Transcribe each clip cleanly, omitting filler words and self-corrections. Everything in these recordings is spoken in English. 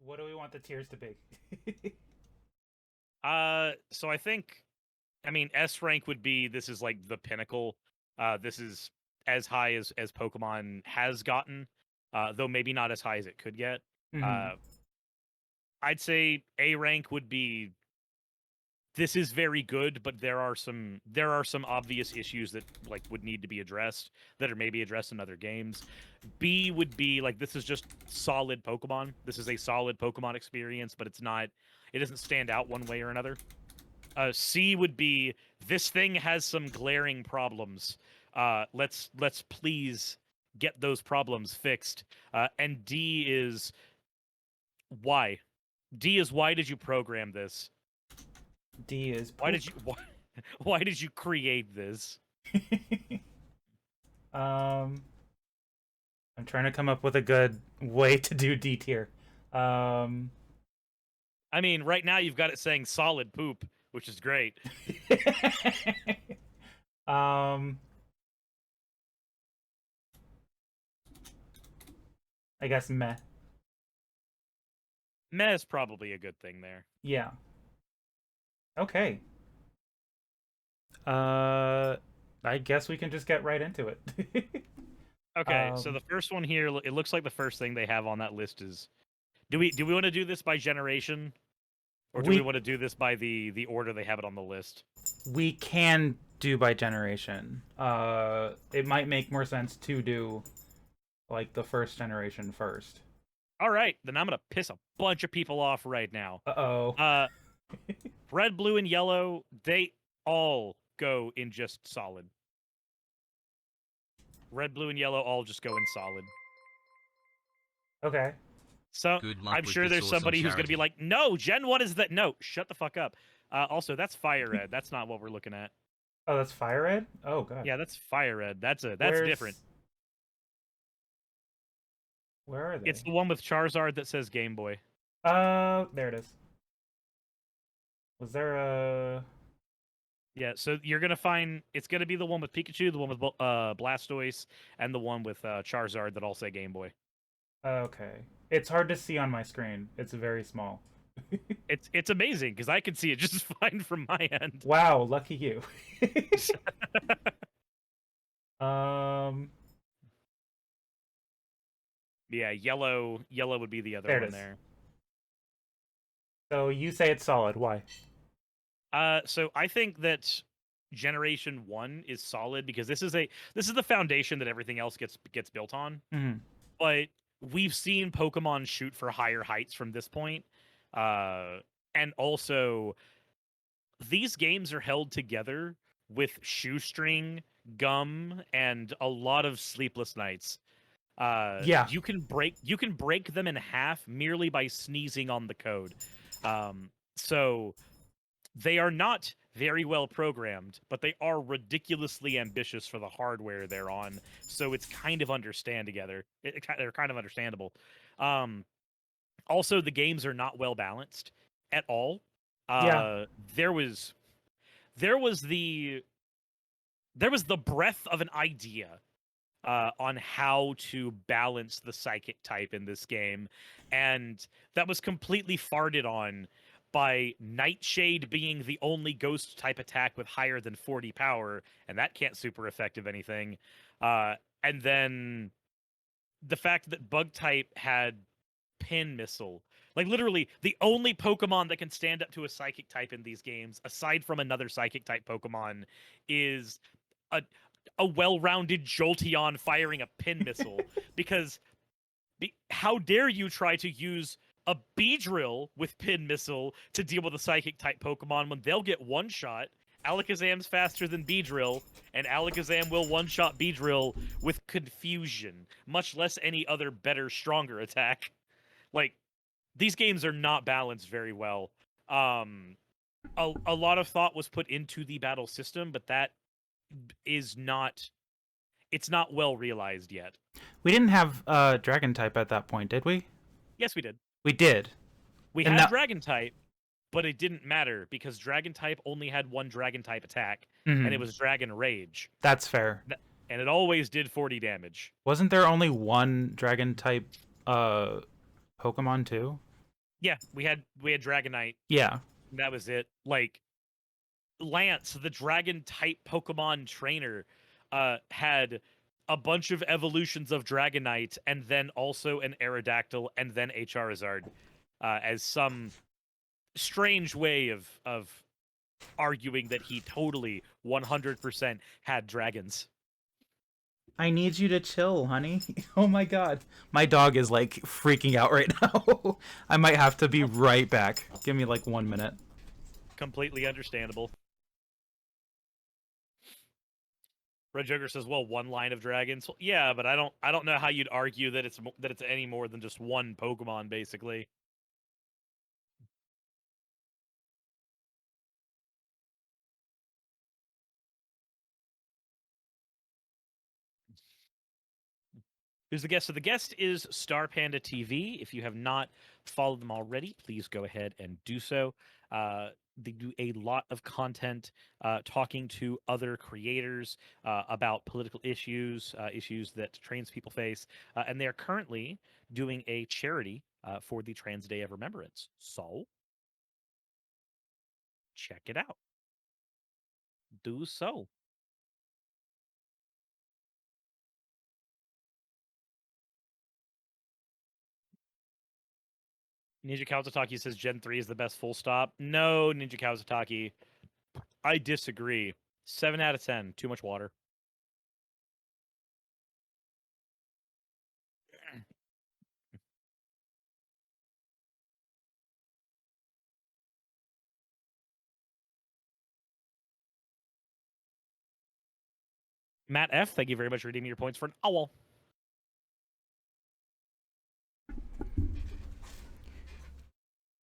What do we want the tiers to be? So I mean, S rank would be this is like the pinnacle. This is as high as Pokemon has gotten, though maybe not as high as it could get. Mhm. Uh, I'd say A rank would be this is very good, but there are some obvious issues that like would need to be addressed that are maybe addressed in other games. B would be like this is just solid Pokemon. This is a solid Pokemon experience, but it doesn't stand out one way or another. C would be this thing has some glaring problems. Let's please get those problems fixed. And D is why. D is why did you program this? D is Why poop. did you why did you create this? um, I'm trying to come up with a good way to do D tier. Um, I mean, right now you've got it saying solid poop, which is great. um, I guess meh. Meh is probably a good thing there. Yeah. Okay. Uh, I guess we can just get right into it. Okay, so um, the first one here, it looks like the first thing they have on that list is do we want to do this by generation? Or do we we want to do this by the order they have it on the list? we can do by generation. It might make more sense to do like the first generation first. All right, then I'm gonna piss a bunch of people off right now. Uh-oh. Uh, red, blue, and yellow, they all go in just solid. Red, blue, and yellow all just go in solid. Okay. So Good luck I'm with sure this there's awesome somebody who's gonna be charity. like, "No, Gen, what is that?" No, shut the fuck up. Also, that's fire red. That's not what we're looking at. Oh, that's fire red? Oh god. Yeah, that's fire red. That's Where's different. where are It's they? the one with Charizard that says Game Boy. There it is. Was there a Yeah, so you're gonna find it's gonna be the one with Pikachu, the one with Blastoise, and the one with Charizard that all say Game Boy. okay. It's hard to see on my screen. It's very small. It's amazing because I can see it just fine from my end. Wow, lucky you. um Yeah, yellow would be the other there it one is. there. So you say it's solid. Why? So I think that Generation 1 is solid because this is the foundation that everything else gets built on. Mhm. But we've seen Pokemon shoot for higher heights from this point. Uh and also these games are held together with shoestring, gum, and a lot of sleepless nights. Yeah. You can break them in half merely by sneezing on the code. So they are not very well programmed, but they are ridiculously ambitious for the hardware they're on. So it's kind of they're kind of understandable. Um, Also, the games are not well balanced at all. Yeah. Uh, there was there was the there was the breadth of an idea on how to balance the psychic type in this game, and that was completely farted on by Nightshade being the only ghost type attack with higher than 40 power, and that can't super effective anything. And then the fact that Bug type had Pin Missile. Like literally the only Pokemon that can stand up to a psychic type in these games, aside from another psychic type Pokemon, is a well-rounded Jolteon firing a Pin Missile. Because how dare you try to use a Beedrill with Pin Missile to deal with a psychic type Pokemon when they'll get one shot. Alakazam's faster than Beedrill, and Alakazam will one-shot Beedrill with Confusion, much less any other better, stronger attack. Like, these games are not balanced very well. A lot of thought was put into the battle system, but that is not it's not well realized yet. We didn't have dragon type at that point, did we? Yes, we did. We did. We And had that dragon type, but it didn't matter because dragon type only had one dragon type attack, and it mhm. was dragon rage. That's fair. And it always did 40 damage. Wasn't there only one dragon type uh Pokemon too? Yeah, we had Dragonite. Yeah. That was it. Like Lance, the dragon type Pokemon trainer, had a bunch of evolutions of Dragonite and then also an Aerodactyl and then a Charizard, as some strange way of arguing that he totally 100% had dragons. I need you to chill, honey. Oh my god. My dog is like freaking out right now. I might have to be right back. Give me like 1 minute. Completely understandable. Red Joker says, "Well, one line of dragons." Well, yeah, but I don't know how you'd argue that it's any more than just one Pokemon, basically. Who's the guest? So the guest is Starpanda TV. If you have not followed them already, please go ahead and do so. They do a lot of content talking to other creators about political issues, issues that trans people face, and they are currently doing a charity for the Trans Day of Remembrance. So check it out. Do so. Ninja Kawasaki says Gen 3 is the best full stop. No, Ninja Kawasaki. I disagree. 7 out of 10. Too much water. Matt F., thank you very much for redeeming your points for an owl.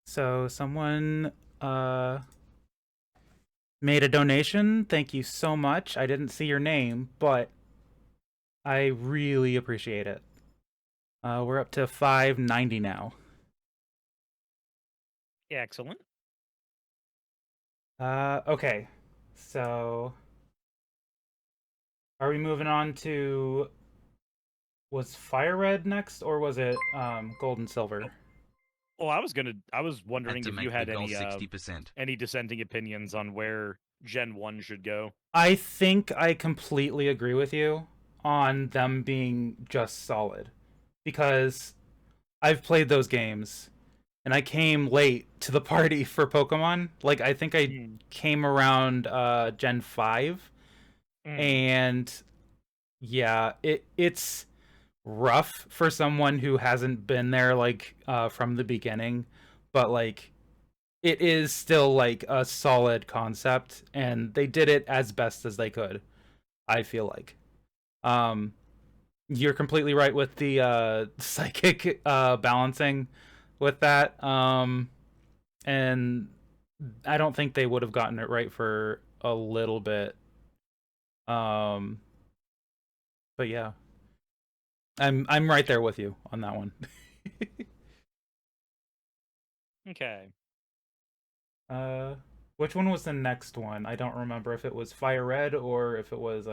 So someone made a donation. Thank you so much. I didn't see your name, but I really appreciate it. We're up to $5.90 now. Excellent. Okay. So are we moving on to, was Fire Red next, or was it Gold and Silver? Well, I was wondering if you had any 60%. any dissenting opinions on where Gen 1 should go. I think I completely agree with you on them being just solid, because I've played those games and I came late to the party for Pokemon. Like, I think I came around Gen 5, and yeah, it's rough for someone who hasn't been there like from the beginning, but like it is still like a solid concept, and they did it as best as they could, I feel like. um you're completely right with the psychic balancing with that, and I don't think they would have gotten it right for a little bit. um but yeah, I'm right there with you on that one. Okay. Which one was the next one? I don't remember if it was Fire Red or if it was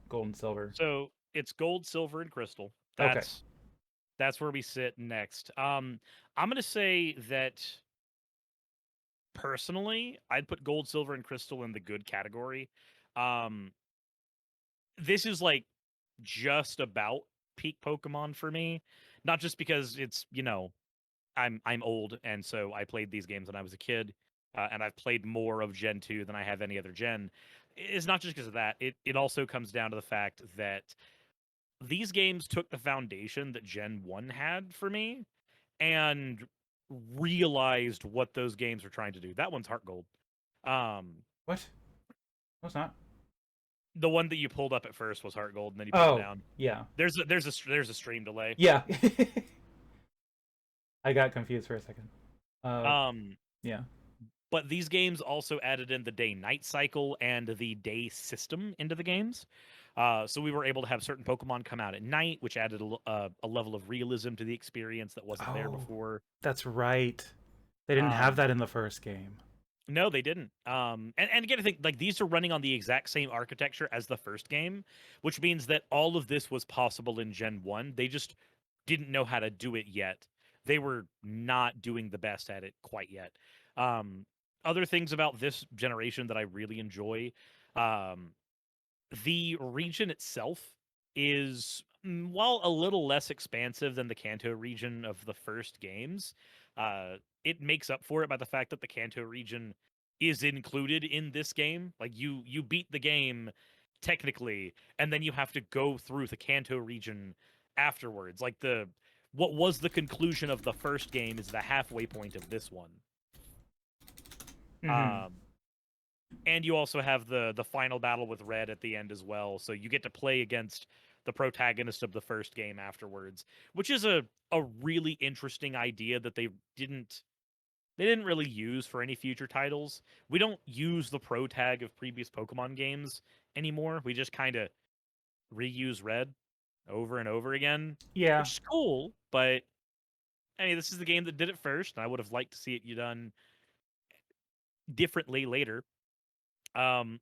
Gold and Silver. So it's Gold, Silver, and Crystal. Okay. That's where we sit next. I'm gonna say that personally, I'd put Gold, Silver, and Crystal in the good category. Um, this is like just about peak Pokemon for me. Not just because it's, I'm old and so I played these games when I was a kid, and I've played more of Gen 2 than I have any other gen. It's not just because of that. It also comes down to the fact that these games took the foundation that Gen 1 had for me and realized what those games were trying to do. That one's Heart Gold. What? No, it's not. The one that you pulled up at first was Heart Gold, and then you put it down. Yeah. There's a stream delay. Yeah. I got confused for a second. Yeah. But these games also added in the day-night cycle and the day system into the games. So we were able to have certain Pokemon come out at night, which added a level of realism to the experience that wasn't there before. That's right. They didn't have that in the first game. No, they didn't. And again, I think like these are running on the exact same architecture as the first game, which means that all of this was possible in Gen 1. They just didn't know how to do it yet. they were not doing the best at it quite yet. Um, Other things about this generation that I really enjoy, um, the region itself is, while a little less expansive than the Kanto region of the first games, it makes up for it by the fact that the Kanto region is included in this game. Like you beat the game technically, and then you have to go through the Kanto region afterwards. Like the what was the conclusion of the first game is the halfway point of this one. Mm-hmm. Um, and you also have the final battle with Red at the end as well, so you get to play against the protagonist of the first game afterwards, which is a really interesting idea that they didn't really use for any future titles. We don't use the pro tag of previous Pokemon games anymore. We just kind of reuse Red over and over again, Yeah. which is cool, but I mean, this is the game that did it first, and I would have liked to see it done differently later.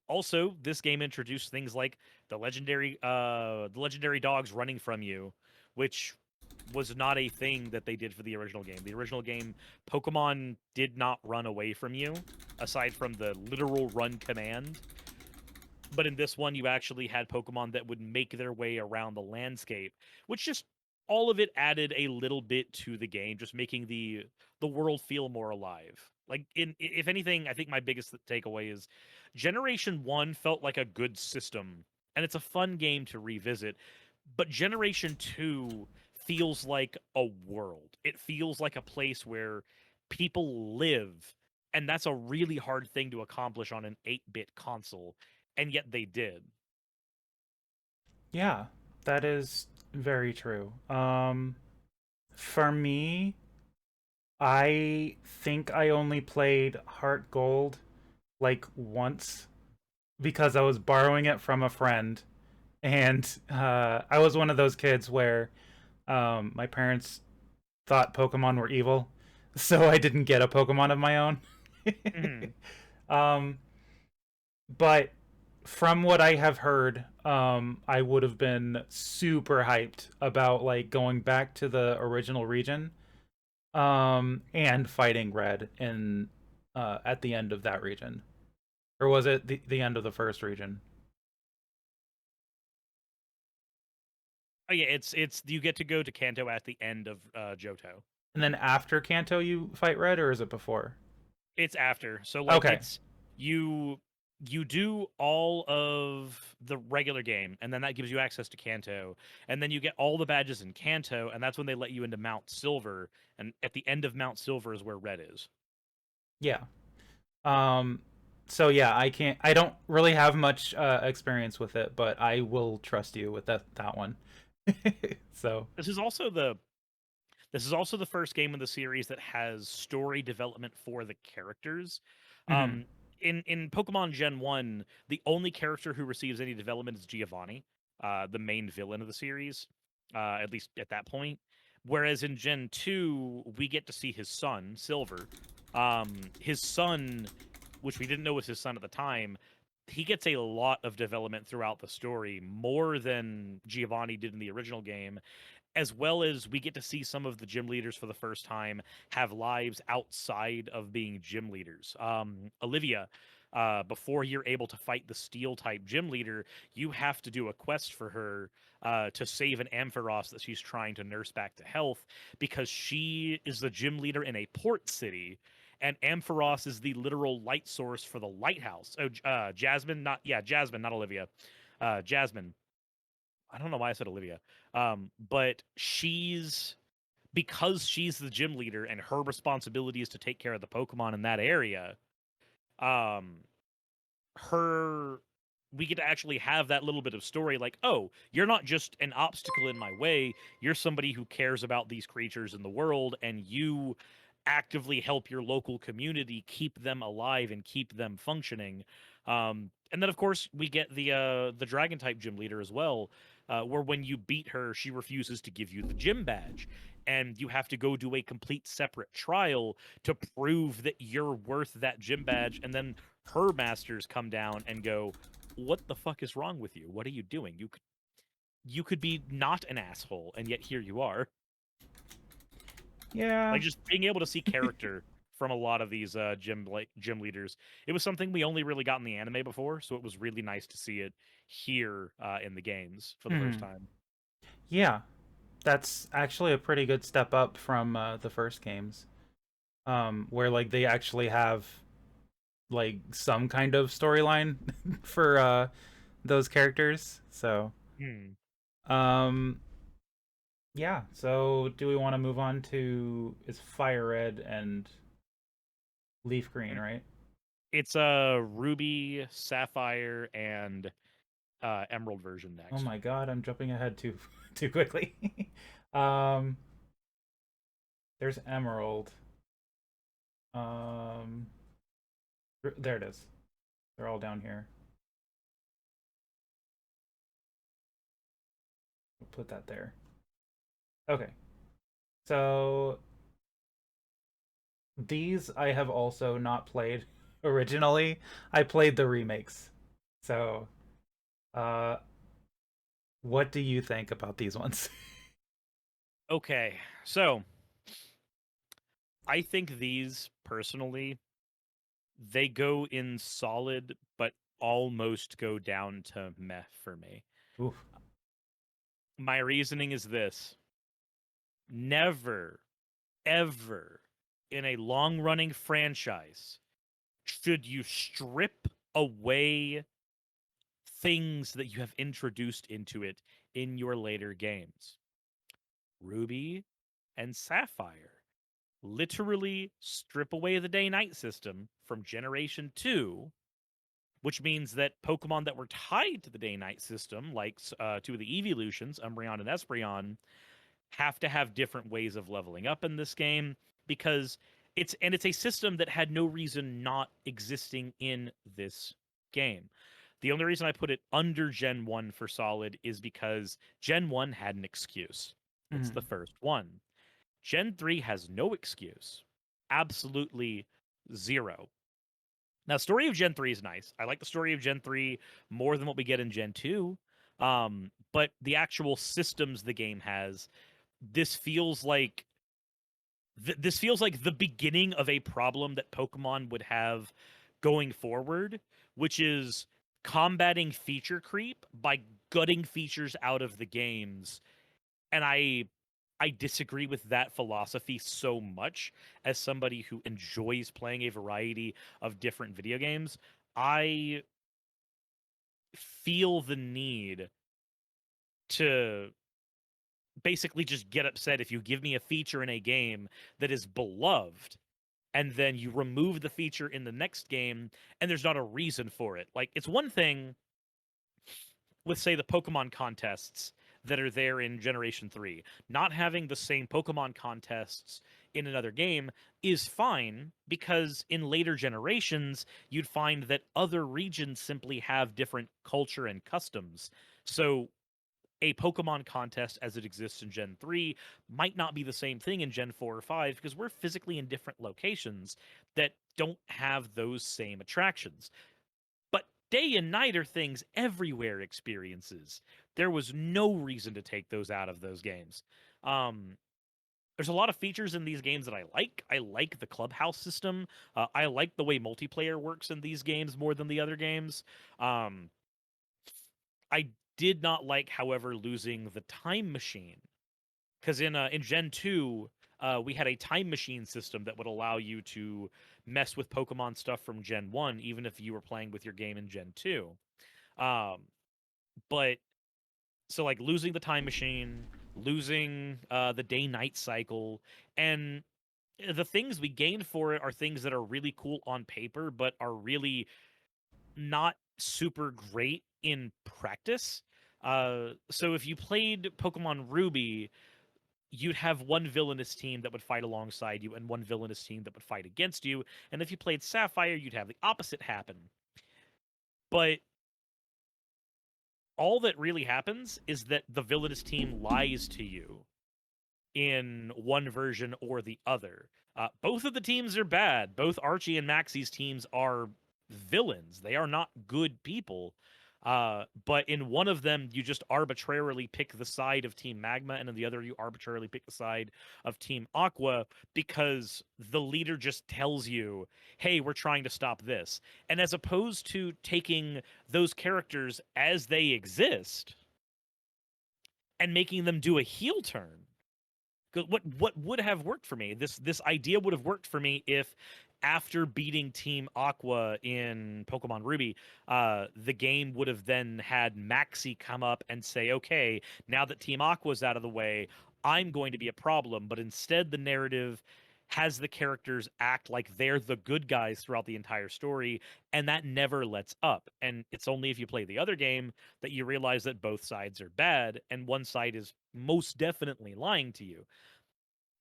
Also, this game introduced things like the legendary dogs running from you, which was not a thing that they did for the original game. The original game, Pokemon did not run away from you, aside from the literal run command. But in this one, you actually had Pokemon that would make their way around the landscape, which just all of it added a little bit to the game, just making the world feel more alive. Like if anything, I think my biggest takeaway is Generation 1 felt like a good system, and it's a fun game to revisit. But Generation 2 feels like a world. It feels like a place where people live, and that's a really hard thing to accomplish on an 8-bit console, and yet they did. Yeah. That is very true. For me, I think I only played Heart Gold like once because I was borrowing it from a friend, and I was one of those kids where my parents thought Pokemon were evil, so I didn't get a Pokemon of my own. Mhm. um, but from what I have heard, I would have been super hyped about like going back to the original region, and fighting Red in at the end of that region, or was it the end of the first region? Oh yeah, it's you get to go to Kanto at the end of Johto. And then after Kanto, you fight Red, or is it before? It's after. So like Okay, it's you you do all of the regular game, and then that gives you access to Kanto, and then you get all the badges in Kanto, and that's when they let you into Mount Silver, and at the end of Mount Silver is where Red is. yeah. Um, so yeah, I don't really have much experience with it, but I will trust you with that one. So, This is also the This is also the first game in the series that has story development for the characters. mhm. Um, in Pokemon Gen 1, the only character who receives any development is Giovanni, the main villain of the series, at least at that point. Whereas in Gen 2, we get to see his son, Silver. His son, which we didn't know was his son at the time, he gets a lot of development throughout the story, more than Giovanni did in the original game, as well as we get to see some of the gym leaders for the first time have lives outside of being gym leaders. Olivia, before you're able to fight the steel type gym leader, you have to do a quest for her to save an Ampharos that she's trying to nurse back to health, because she is the gym leader in a port city. And Ampharos is the literal light source for the lighthouse. Oh, Jasmine, not Olivia. Jasmine, I don't know why I said Olivia. But because she's the gym leader and her responsibility is to take care of the Pokemon in that area, um, her we get to actually have that little bit of story like, oh, you're not just an obstacle in my way, you're somebody who cares about these creatures in the world, and you actively help your local community keep them alive and keep them functioning. And then of course we get the dragon type gym leader as well, where when you beat her, she refuses to give you the gym badge, and you have to go do a complete separate trial to prove that you're worth that gym badge. And then her masters come down and go, "What the fuck is wrong with you? What are you doing? You could be not an asshole, and yet here you are." Yeah. Like just being able to see character from a lot of these gym leaders. It was something we only really got in the anime before, so it was really nice to see it here in the games for the first Hmm. time. Yeah. That's actually a pretty good step up from the first games, where like they actually have like some kind of storyline for those characters. So, Hmm. um, yeah. So, do we want to move on to it's Fire Red and Leaf Green, right? It's Ruby, Sapphire, and Emerald version Oh next. my God, I'm jumping ahead too too quickly. um, there's Emerald. Um, there it is. They're all down here. We'll put that there. Okay. So these I have also not played originally. I played the remakes. So, uh, what do you think about these ones? Okay, so I think these personally they go in solid, but almost go down to meh for me. Oof. My reasoning is this: never, ever in a long running franchise should you strip away things that you have introduced into it in your later games. Ruby and Sapphire literally strip away the day night system from Generation 2, which means that Pokemon that were tied to the day night system, like two of the evolutions, Umbreon and Espeon, have to have different ways of leveling up in this game because it's a system that had no reason not existing in this game. The only reason I put it under Gen 1 for solid is because Gen 1 had an excuse. It's the Mhm. first one. Gen 3 has no excuse. Absolutely zero. Now, story of Gen 3 is nice. I like the story of Gen 3 more than what we get in Gen 2. But the actual systems the game has, this feels like this feels like the beginning of a problem that Pokemon would have going forward, which is combating feature creep by gutting features out of the games. And I disagree with that philosophy so much as somebody who enjoys playing a variety of different video games. I feel the need to basically just get upset if you give me a feature in a game that is beloved and then you remove the feature in the next game and there's not a reason for it. Like it's one thing with say the Pokemon contests that are there in Generation 3. Not having the same Pokemon contests in another game is fine because in later generations you'd find that other regions simply have different culture and customs. So a Pokemon contest as it exists in Gen 3 might not be the same thing in Gen 4 or 5 because we're physically in different locations that don't have those same attractions. But day and night are things everywhere experiences. There was no reason to take those out of those games. Um, there's a lot of features in these games that I like. I like the clubhouse system. I like the way multiplayer works in these games more than the other games. Um, I did not like, however, losing the time machine because in Gen 2, we had a time machine system that would allow you to mess with Pokemon stuff from Gen 1, even if you were playing with your game in Gen 2. Um, but so like losing the time machine, losing the day night cycle, and the things we gained for it are things that are really cool on paper, but are really not super great in practice. So if you played Pokemon Ruby, you'd have one villainous team that would fight alongside you and one villainous team that would fight against you. And if you played Sapphire, you'd have the opposite happen. But all that really happens is that the villainous team lies to you in one version or the other. Both of the teams are bad. Both Archie and Maxie's teams are villains. They are not good people. But in one of them, you just arbitrarily pick the side of Team Magma, and in the other, you arbitrarily pick the side of Team Aqua because the leader just tells you, hey, we're trying to stop this. And as opposed to taking those characters as they exist and making them do a heel turn, what would have worked for me? This idea would have worked for me if after beating Team Aqua in Pokemon Ruby, the game would have then had Maxi come up and say, okay, now that Team Aqua's out of the way, I'm going to be a problem. But instead, the narrative has the characters act like they're the good guys throughout the entire story, and that never lets up. And it's only if you play the other game that you realize that both sides are bad, and one side is most definitely lying to you.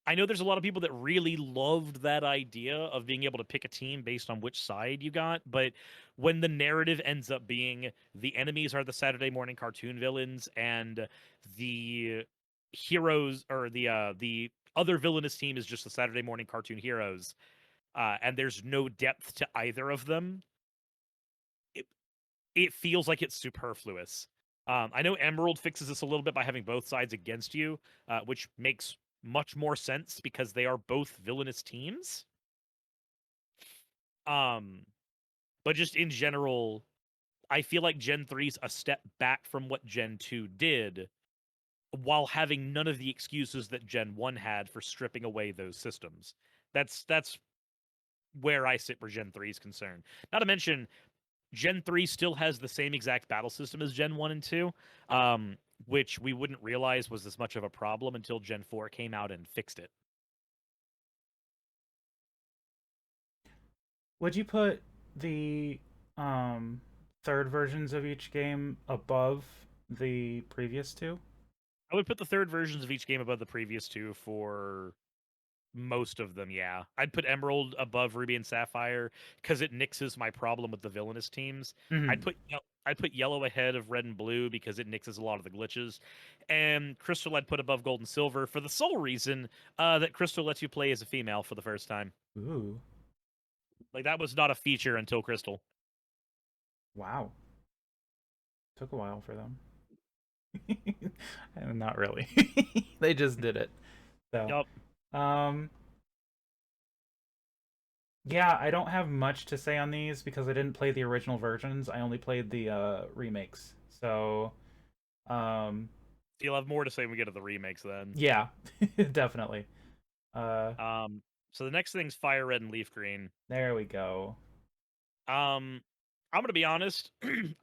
I know there's a lot of people that really loved that idea of being able to pick a team based on which side you got, but when the narrative ends up being the enemies are the Saturday morning cartoon villains and the heroes or the other villainous team is just the Saturday morning cartoon heroes, and there's no depth to either of them, it, it feels like it's superfluous. I know Emerald fixes this a little bit by having both sides against you, which makes much more sense because they are both villainous teams. Um, but just in general, I feel like Gen 3's a step back from what Gen 2 did, while having none of the excuses that Gen 1 had for stripping away those systems. That's where I sit where Gen 3 is concerned. Not to mention, Gen 3 still has the same exact battle system as Gen 1 and 2, which we wouldn't realize was as much of a problem until Gen 4 came out and fixed it. Would you put the third versions of each game above the previous two? I would put the third versions of each game above the previous two for most of them, yeah. I'd put Emerald above Ruby and Sapphire because it nixes my problem with the villainous teams. Mm-hmm. I'd put Yellow ahead of Red and Blue because it nixes a lot of the glitches. And Crystal I'd put above Gold and Silver for the sole reason that Crystal lets you play as a female for the first time. Ooh, Like, that was not a feature until Crystal. wow. Took a while for them. And not really. They just did it. So, Yup. um, yeah, I don't have much to say on these because I didn't play the original versions. I only played the remakes. So, um, You'll have more to say when we get to the remakes then. yeah, definitely. Uh, So the next thing's Fire Red and Leaf Green. there we go. I'm gonna be honest.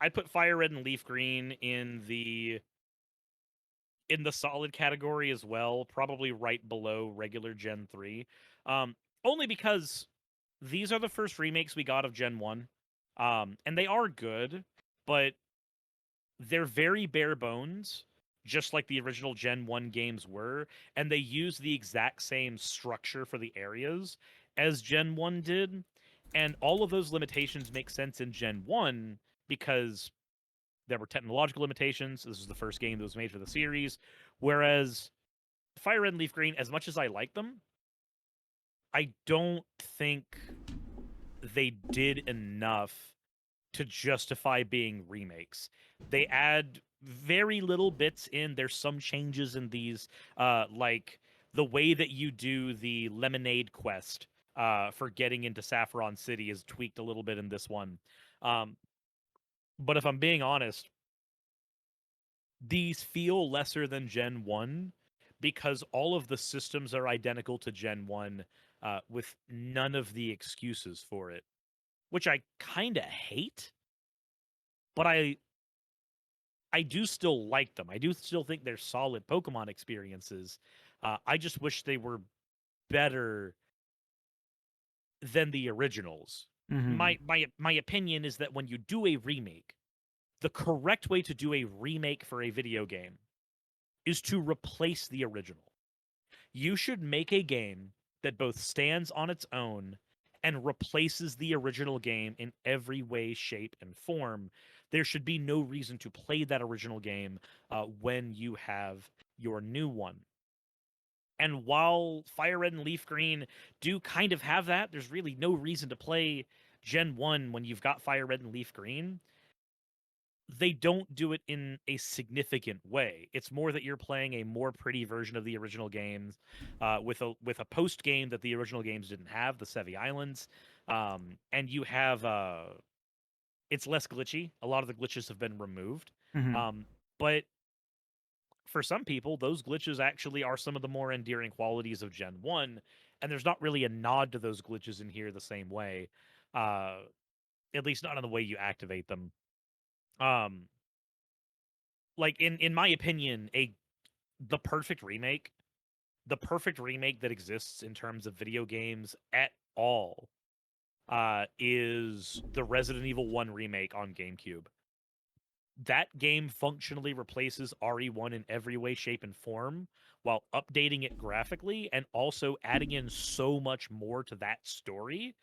I'd put Fire Red and Leaf Green in the solid category as well, probably right below regular Gen 3. Only because these are the first remakes we got of Gen 1. And they are good, but they're very bare bones, just like the original Gen 1 games were, and they use the exact same structure for the areas as Gen 1 did. And all of those limitations make sense in Gen 1 because there were technological limitations. This was the first game that was made for the series. Whereas Fire Red and Leaf Green, as much as I like them, I don't think they did enough to justify being remakes. They add very little bits in. There's some changes in these, like the way that you do the lemonade quest for getting into Saffron City is tweaked a little bit in this one. But if I'm being honest, these feel lesser than Gen 1 because all of the systems are identical to Gen 1 with none of the excuses for it, which I kind of hate, but I do still like them. I do still think they're solid Pokemon experiences. I just wish they were better than the originals. Mm-hmm. My opinion is that when you do a remake, the correct way to do a remake for a video game is to replace the original. You should make a game that both stands on its own and replaces the original game in every way, shape, and form. There should be no reason to play that original game when you have your new one. And while Fire Red and Leaf Green do kind of have that, there's really no reason to play Gen 1 when you've got Fire Red and Leaf Green. they don't do it in a significant way. It's more that you're playing a more pretty version of the original games, with a post game that the original games didn't have, the Sevi Islands, and you have it's less glitchy. A lot of the glitches have been removed, Hmm. but for some people, those glitches actually are some of the more endearing qualities of Gen 1, and there's not really a nod to those glitches in here the same way, uh, at least not in the way you activate them. Um, like in my opinion, the perfect remake, the perfect remake that exists in terms of video games at all, is the Resident Evil 1 remake on GameCube. That game functionally replaces RE1 in every way, shape, and form while updating it graphically and also adding in so much more to that story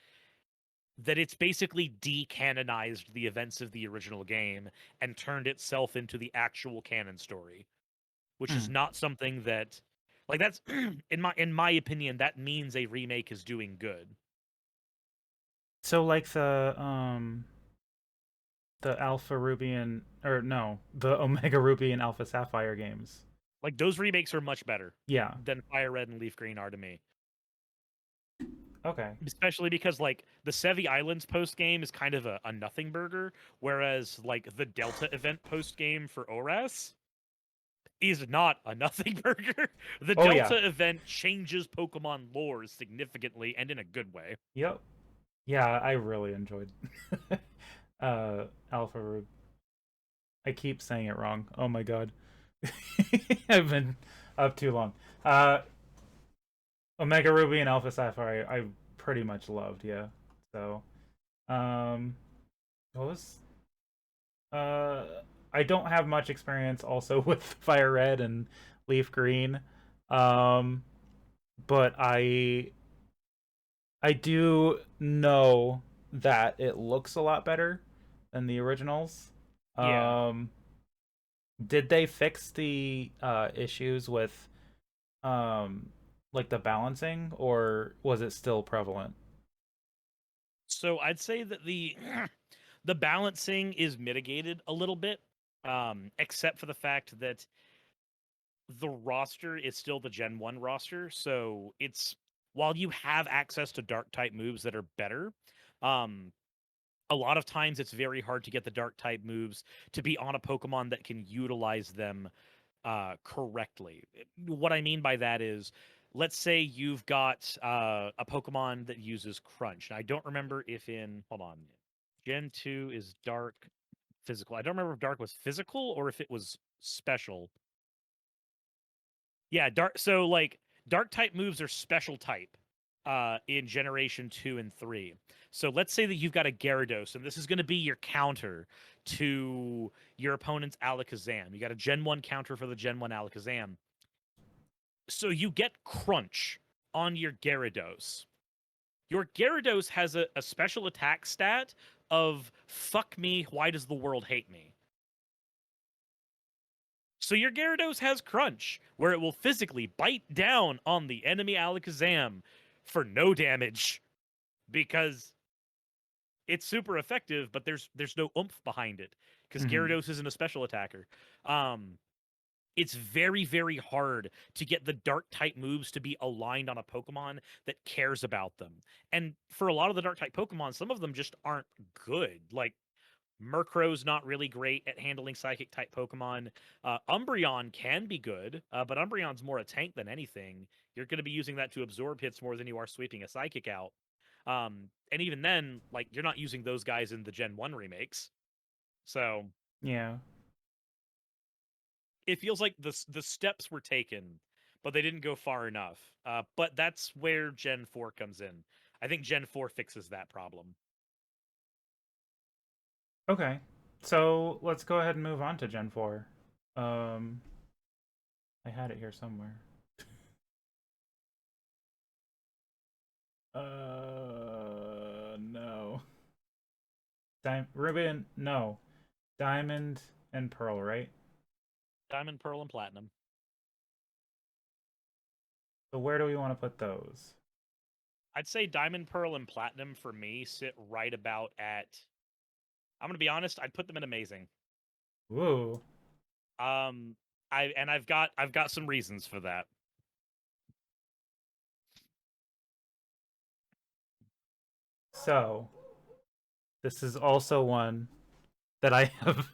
that it's basically decanonized the events of the original game and turned itself into the actual canon story, which is Hmm. not something that, like, that's in my opinion, that means a remake is doing good. So like the Alpha Ruby and or no, the Omega Ruby and Alpha Sapphire games. Like, those remakes are much better Yeah. than Fire Red and Leaf Green are to me. Okay. Especially because, like, the Sevi Islands post game is kind of a nothing burger, whereas like the Delta event post game for ORAS is not a nothing burger. The Oh yeah. Delta event changes Pokemon lore significantly and in a good way. Yep. Yeah, I really enjoyed Alpha Ruby. I keep saying it wrong. Oh my god. I've been up too long. Uh Omega Ruby and Alpha Sapphire I pretty much loved, yeah. So what was uh I don't have much experience also with Fire Red and Leaf Green. Um but I do know that it looks a lot better than the originals. Yeah. Um did they fix the issues with um like the balancing, or was it still prevalent? So I'd say that the the balancing is mitigated a little bit, except for the fact that the roster is still the Gen 1 roster. So it's, while you have access to dark type moves that are better, um, a lot of times it's very hard to get the dark type moves to be on a Pokemon that can utilize them correctly. What I mean by that is, let's say you've got a Pokemon that uses Crunch. And I don't remember if in, hold on, Gen 2 is Dark physical. I don't remember if Dark was physical or if it was special. Yeah, dark. So like dark type moves are special type in generation 2 and 3. So let's say that you've got a Gyarados, and this is going to be your counter to your opponent's Alakazam. You got a Gen 1 counter for the Gen 1 Alakazam. So you get Crunch on your Gyarados. Your Gyarados has a special attack stat of fuck me, why does the world hate me? So your Gyarados has Crunch, where it will physically bite down on the enemy Alakazam for no damage because it's super effective, but there's no oomph behind it because Hmm. Gyarados isn't a special attacker. Um, it's very, very hard to get the dark type moves to be aligned on a Pokemon that cares about them. And for a lot of the dark type Pokemon, some of them just aren't good. Like Murkrow's not really great at handling psychic type Pokemon. Umbreon can be good, but Umbreon's more a tank than anything. You're going to be using that to absorb hits more than you are sweeping a psychic out. And even then, like, you're not using those guys in the Gen 1 remakes. So Yeah. it feels like the steps were taken, but they didn't go far enough. But that's where Gen 4 comes in. I think Gen 4 fixes that problem. Okay. So let's go ahead and move on to Gen 4. Um I had it here somewhere. No. Ruby, no. Diamond and Pearl, right? Diamond, Pearl, and Platinum. So where do we want to put those? I'd say Diamond, Pearl, and Platinum for me sit right about at. I'm gonna be honest. I'd put them in Amazing. Ooh. I've got some reasons for that. So, this is also one that I have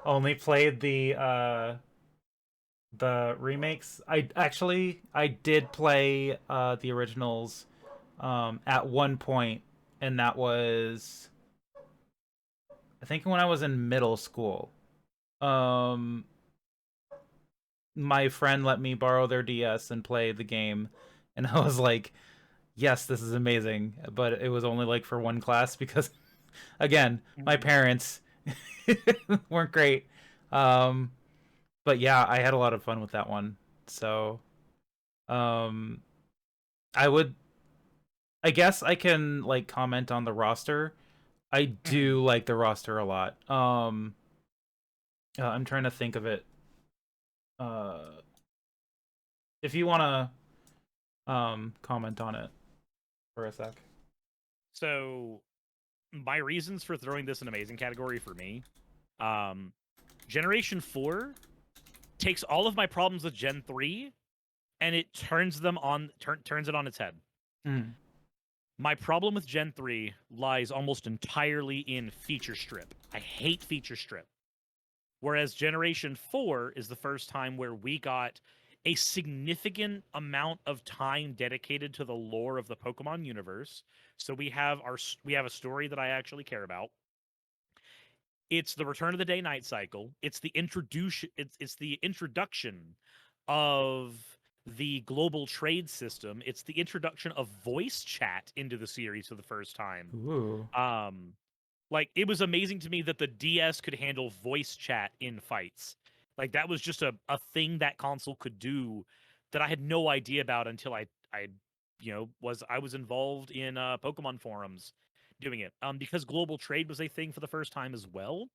only played the remakes. I did play the originals at one point, and that was I think when I was in middle school. Um, my friend let me borrow their DS and play the game, and I was like, "Yes, this is amazing." But it was only like for one class because, again, my Mhm. parents weren't great. Um, but yeah, I had a lot of fun with that one. So, um, I would, I guess I can like comment on the roster. I Mhm. do like the roster a lot. I'm trying to think of it. Uh, if you want to comment on it for a sec. So my reasons for throwing this in amazing category for me, um, Generation 4 takes all of my problems with Gen 3 and it turns it on its head. Mm. My problem with Gen 3 lies almost entirely in feature strip. I hate feature strip. Whereas Generation 4 is the first time where we got a significant amount of time dedicated to the lore of the Pokemon universe. So we have a story that I actually care about. It's the return of the day night cycle. It's the introduction of the global trade system. It's the introduction of voice chat into the series for the first time. Ooh. Um like it was amazing to me that the DS could handle voice chat in fights. Like that was just a thing that console could do that I had no idea about until I I was involved in Pokemon forums doing it. Because global trade was a thing for the first time as well.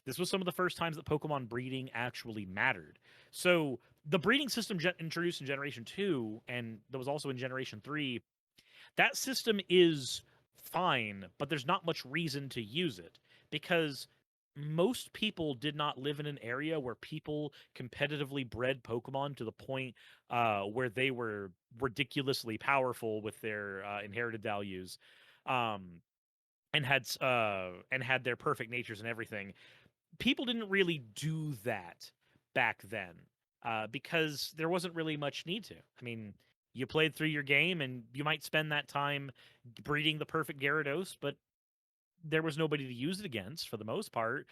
This was some of the first times that Pokemon breeding actually mattered. So the breeding system introduced in Generation 2 and that was also in Generation 3, that system is fine, but there's not much reason to use it because most people did not live in an area where people competitively bred Pokemon to the point where they were ridiculously powerful with their inherited values, um, and had their perfect natures and everything. People didn't really do that back then because there wasn't really much need to. I mean, you played through your game and you might spend that time breeding the perfect Gyarados, but there was nobody to use it against for the most part,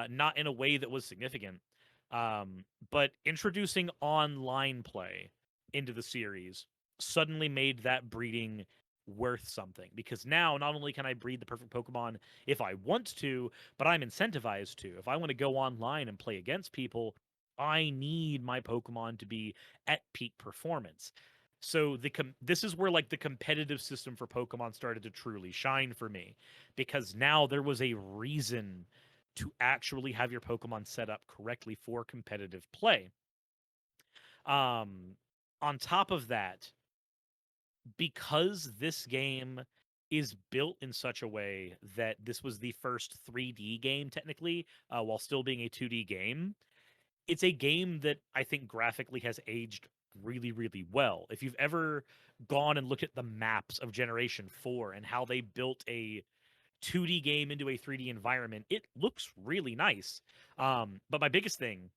not in a way that was significant. But introducing online play into the series suddenly made that breeding worth something because now not only can I breed the perfect Pokemon if I want to, but I'm incentivized to. If I want to go online and play against people, I need my Pokemon to be at peak performance. So this is where like the competitive system for Pokemon started to truly shine for me because now there was a reason to actually have your Pokemon set up correctly for competitive play. Um, on top of that, because this game is built in such a way that this was the first 3D game, technically, while still being a 2D game, it's a game that I think graphically has aged really, really well. If you've ever gone and looked at the maps of Generation 4 and how they built a 2D game into a 3D environment, it looks really nice. But my biggest thing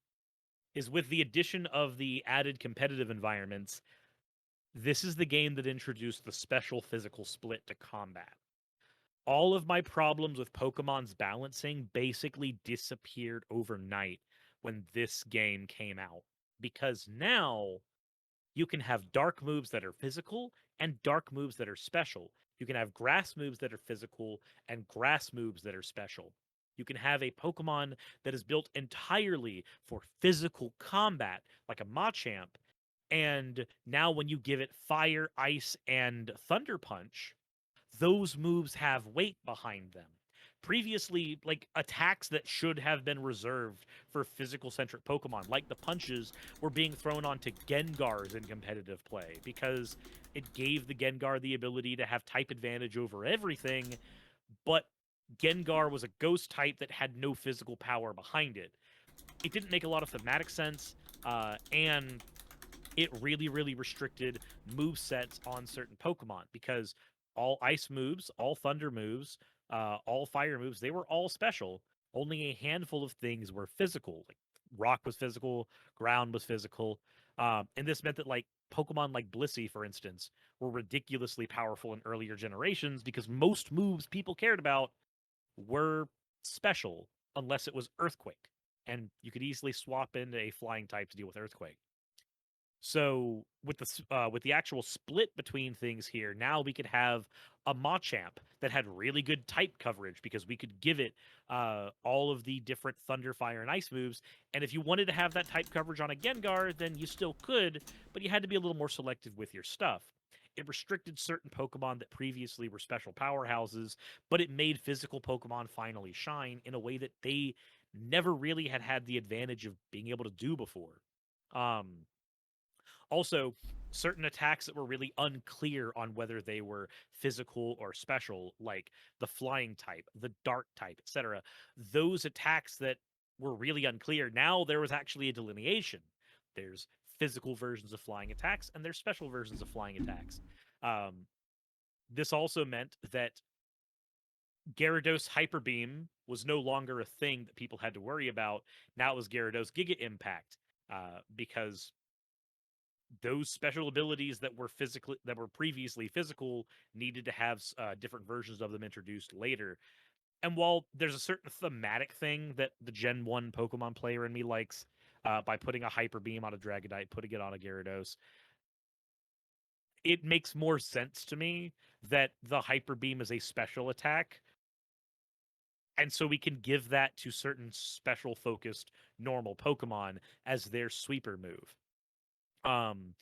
is with the addition of the added competitive environments, this is the game that introduced the special physical split to combat. All of my problems with Pokemon's balancing basically disappeared overnight when this game came out. Because now you can have dark moves that are physical and dark moves that are special. You can have grass moves that are physical and grass moves that are special. You can have a Pokemon that is built entirely for physical combat, like a Machamp. And now, when you give it fire, ice, and thunder punch, those moves have weight behind them. Previously, like attacks that should have been reserved for physical centric Pokemon, like the punches, were being thrown onto Gengars in competitive play because it gave the Gengar the ability to have type advantage over everything, but Gengar was a ghost type that had no physical power behind it. it didn't make a lot of thematic sense, and it really, really restricted move sets on certain Pokemon because all ice moves, all thunder moves, all fire moves, they were all special. Only a handful of things were physical. Like rock was physical, ground was physical. And this meant that like Pokemon like Blissey, for instance, were ridiculously powerful in earlier generations because most moves people cared about were special unless it was Earthquake. And you could easily swap into a flying type to deal with Earthquake. So with the actual split between things here, now we could have a Machamp that had really good type coverage because we could give it all of the different Thunder, Fire, and Ice moves. And if you wanted to have that type coverage on a Gengar, then you still could, but you had to be a little more selective with your stuff. It restricted certain Pokemon that previously were special powerhouses, but it made physical Pokemon finally shine in a way that they never really had the advantage of being able to do before. Um, Also, certain attacks that were really unclear on whether they were physical or special, like the flying type, the dark type, etc. Those attacks that were really unclear, now there was actually a delineation. There's physical versions of flying attacks and there's special versions of flying attacks. Um, this also meant that Gyarados Hyper Beam was no longer a thing that people had to worry about. Now it was Gyarados Giga Impact, because those special abilities that were previously physical needed to have different versions of them introduced later. And while there's a certain thematic thing that the Gen 1 Pokemon player in me likes, by putting a Hyper Beam on a Dragonite, putting it on a Gyarados, it makes more sense to me that the Hyper Beam is a special attack. And so we can give that to certain special focused normal Pokemon as their sweeper move. Um,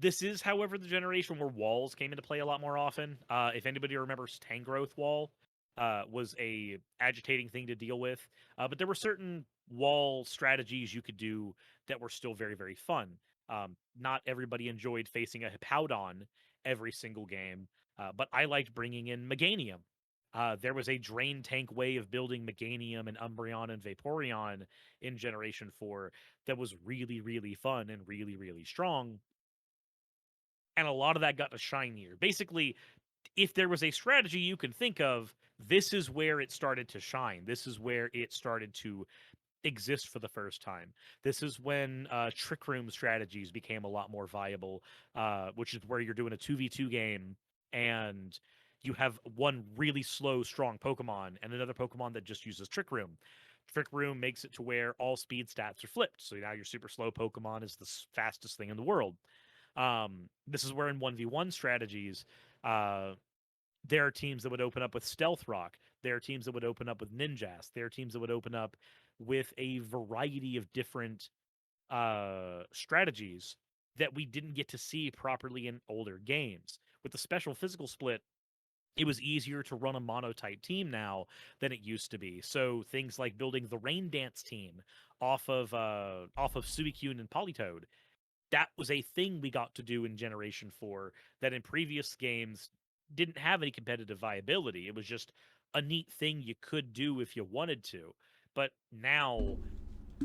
This is, however, the generation where walls came into play a lot more often. If anybody remembers, Tangrowth Wall was a agitating thing to deal with, but there were certain wall strategies you could do that were still very, very fun. Not everybody enjoyed facing a Hippowdon every single game, but I liked bringing in Meganium. There was a drain tank way of building Meganium and Umbreon and Vaporeon in Generation 4 that was really, really fun and really, really strong, and a lot of that got to shine here. Basically, if there was a strategy you can think of, this is where it started to shine. This is where it started to exist for the first time. This is when trick room strategies became a lot more viable, which is where you're doing a 2v2 game and you have one really slow, strong Pokemon and another Pokemon that just uses Trick Room. Trick Room makes it to where all speed stats are flipped. So now your super slow Pokemon is the fastest thing in the world. This is where in 1v1 strategies, uh, there are teams that would open up with Stealth Rock. There are teams that would open up with Ninjask. There are teams that would open up with a variety of different strategies that we didn't get to see properly in older games. With the special physical split, it was easier to run a monotype team now than it used to be. So things like building the Rain Dance team off of Suicune and Politoed, that was a thing we got to do in Generation 4 that in previous games didn't have any competitive viability. It was just a neat thing you could do if you wanted to. But now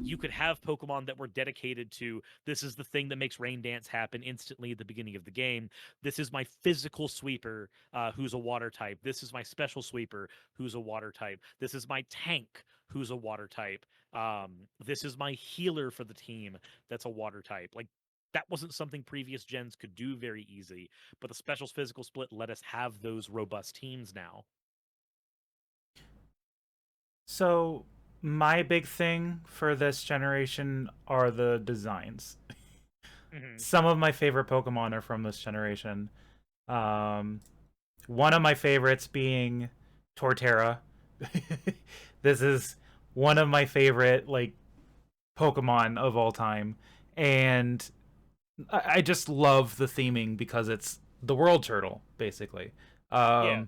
you could have Pokemon that were dedicated to, this is the thing that makes Rain Dance happen instantly at the beginning of the game. This is my physical sweeper, who's a water type. This is my special sweeper, who's a water type. This is my tank, who's a water type. This is my healer for the team, that's a water type. Like, that wasn't something previous gens could do very easy, but the specials physical split let us have those robust teams now. So my big thing for this generation are the designs. Mm-hmm. Some of my favorite Pokemon are from this generation. Um, One of my favorites being Torterra. This is one of my favorite like Pokemon of all time, and I just love the theming because it's the world turtle basically. Yeah.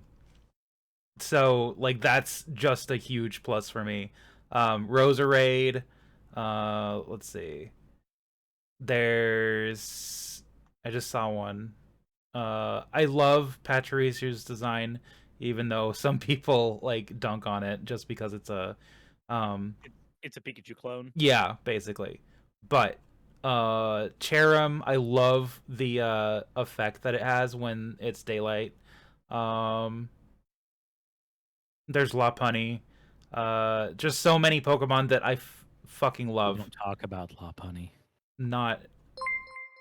So like that's just a huge plus for me. Roserade, let's see. There's I just saw one. I love Pachirisu's design, even though some people like dunk on it just because it's a um It's a Pikachu clone. Yeah, basically. But Cherim, I love the effect that it has when it's daylight. Um there's Lopunny. Just so many Pokemon that I fucking We love. don't talk about Lopunny. Not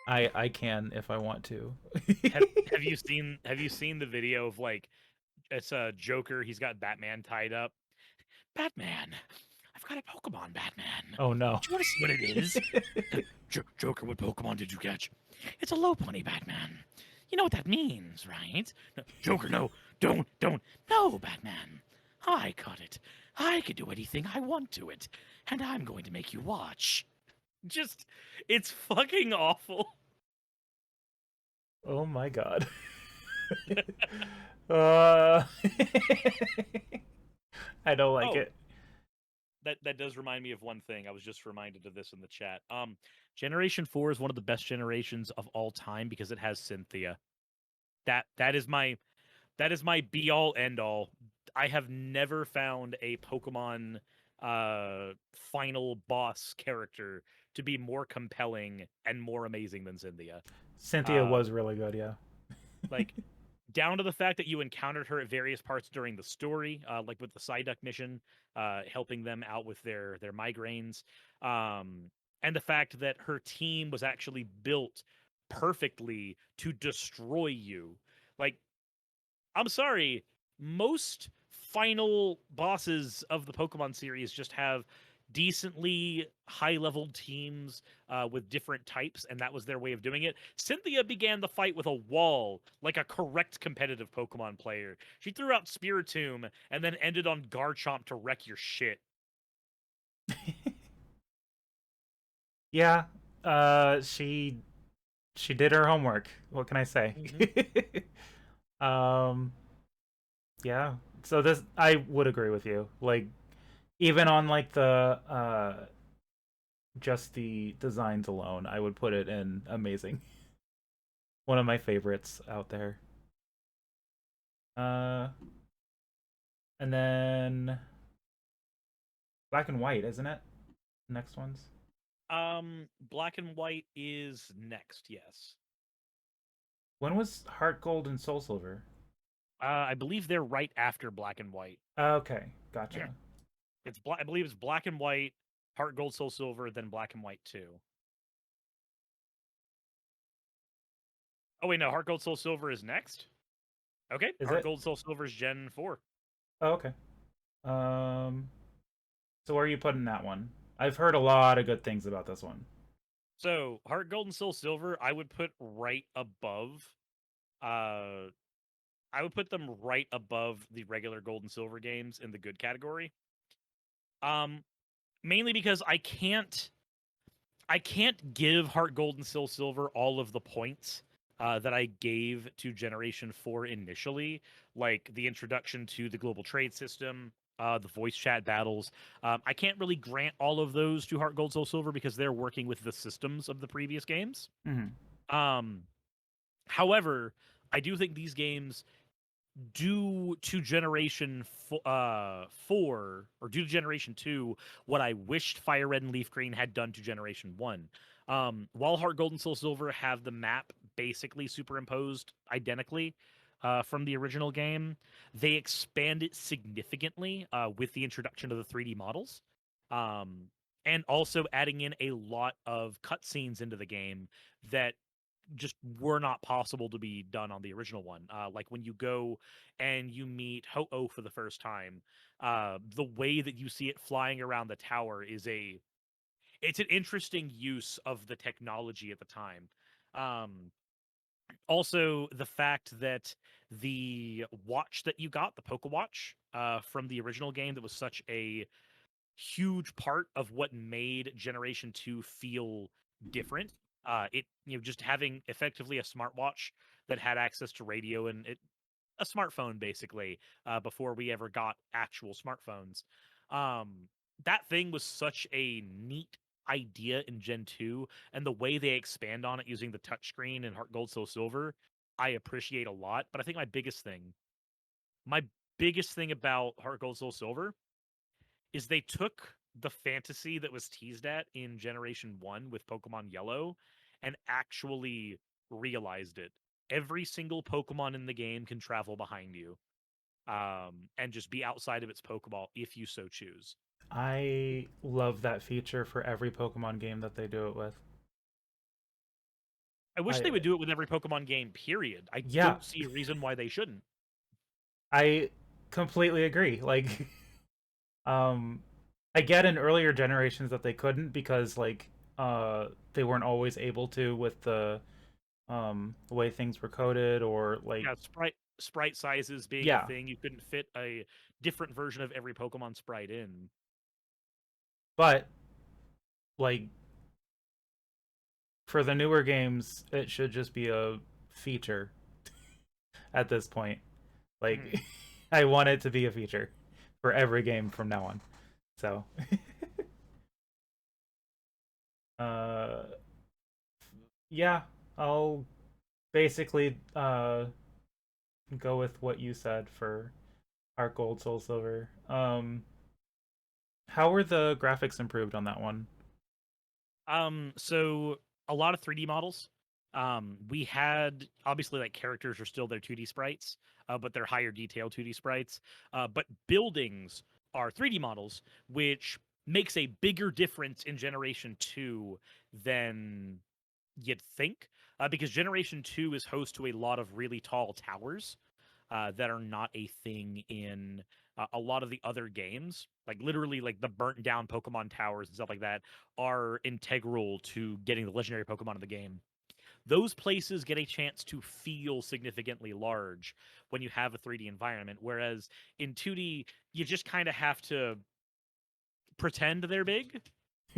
I can if I want to. Have you seen the video of like it's a Joker, he's got Batman tied up. Batman, I've got a Pokemon, Batman. Oh no. Do you want to see what it is? Joker, what Pokemon did you catch? It's a Lopunny, Batman. You know what that means, right? No, Joker, no, don't. No, Batman. I caught it. I can do anything I want to it, and I'm going to make you watch. Just, it's fucking awful. Oh my god. uh I don't like Oh, it. that does remind me of one thing. I was just reminded of this in the chat. Generation 4 is one of the best generations of all time because it has Cynthia. That is my be all end all. I have never found a Pokemon final boss character to be more compelling and more amazing than Cynthia. Cynthia was really good, yeah. Like down to the fact that you encountered her at various parts during the story, like with the Psyduck mission, helping them out with their migraines, and the fact that her team was actually built perfectly to destroy you. Like, I'm sorry, most final bosses of the Pokemon series just have decently high-leveled teams with different types, and that was their way of doing it. Cynthia began the fight with a wall, like a correct competitive Pokemon player. She threw out Spiritomb and then ended on Garchomp to wreck your shit. Yeah. She did her homework. What can I say? um yeah. So this I would agree with you. Like even on like the just the designs alone, I would put it in amazing. One of my favorites out there. Uh and then Black and White, isn't it? Next ones. Black and White is next, yes. When was Heart Gold and Soul Silver? I believe they're right after Black and White. Okay, gotcha. It's I believe it's Black and White, Heart Gold, Soul Silver, then Black and White 2. Oh wait, no, Heart Gold, Soul Silver is next. Okay, Is Heart it? Gold, Soul Silver is Gen 4. Oh, okay. So where are you putting that one? I've heard a lot of good things about this one. So Heart Gold and Soul Silver, I would put right above. I would put them right above the regular Gold and Silver games in the good category. Mainly because I can't give Heart Gold and Soul Silver all of the points that I gave to Generation 4 initially, like the introduction to the global trade system, the voice chat battles. I can't really grant all of those to Heart Gold Soul Silver because they're working with the systems of the previous games. Mm-hmm. However, I do think these games due to Generation 4 or due to Generation 2 what I wished Fire Red and Leaf Green had done to Generation 1. While Heart Gold and Soul Silver have the map basically superimposed identically from the original game, they expand it significantly with the introduction of the 3D models. And also adding in a lot of cutscenes into the game that just were not possible to be done on the original one. Like when you go and you meet Ho-Oh for the first time, the way that you see it flying around the tower it's an interesting use of the technology at the time. Also, the fact that the watch that you got, the Poke Watch, from the original game, that was such a huge part of what made Generation 2 feel different. It just having effectively a smartwatch that had access to radio and a smartphone basically before we ever got actual smartphones. That thing was such a neat idea in Gen 2, and the way they expand on it using the touchscreen in Heart Gold Soul Silver, I appreciate a lot. But I think my biggest thing about Heart Gold Soul Silver is they took the fantasy that was teased at in Generation 1 with Pokemon Yellow and actually realized it. Every single Pokemon in the game can travel behind you, and just be outside of its Pokeball if you so choose. I love that feature for every Pokemon game that they do it with. I wish they I would do it with every Pokemon game, period. I Yeah, don't see a reason why they shouldn't. I completely agree. Like, um, I get in earlier generations that they couldn't because they weren't always able to with the way things were coded or like Yeah, sprite sizes being a yeah. thing, you couldn't fit a different version of every Pokemon sprite in. But like for the newer games, it should just be a feature at this point. Like Mhm. I want it to be a feature for every game from now on. So, uh yeah, I'll basically go with what you said for Heart Gold Soul Silver. How were the graphics improved on that one? So a lot of 3D models. We had obviously like characters are still their 2D sprites, but they're higher detail 2D sprites. But buildings are 3D models, which makes a bigger difference in Generation 2 than you'd think, because Generation 2 is host to a lot of really tall towers that are not a thing in a lot of the other games. Like literally, like the burnt down Pokemon towers and stuff like that are integral to getting the legendary Pokemon of the game. Those places get a chance to feel significantly large when you have a 3D environment, whereas in 2D, you just kind of have to pretend they're big.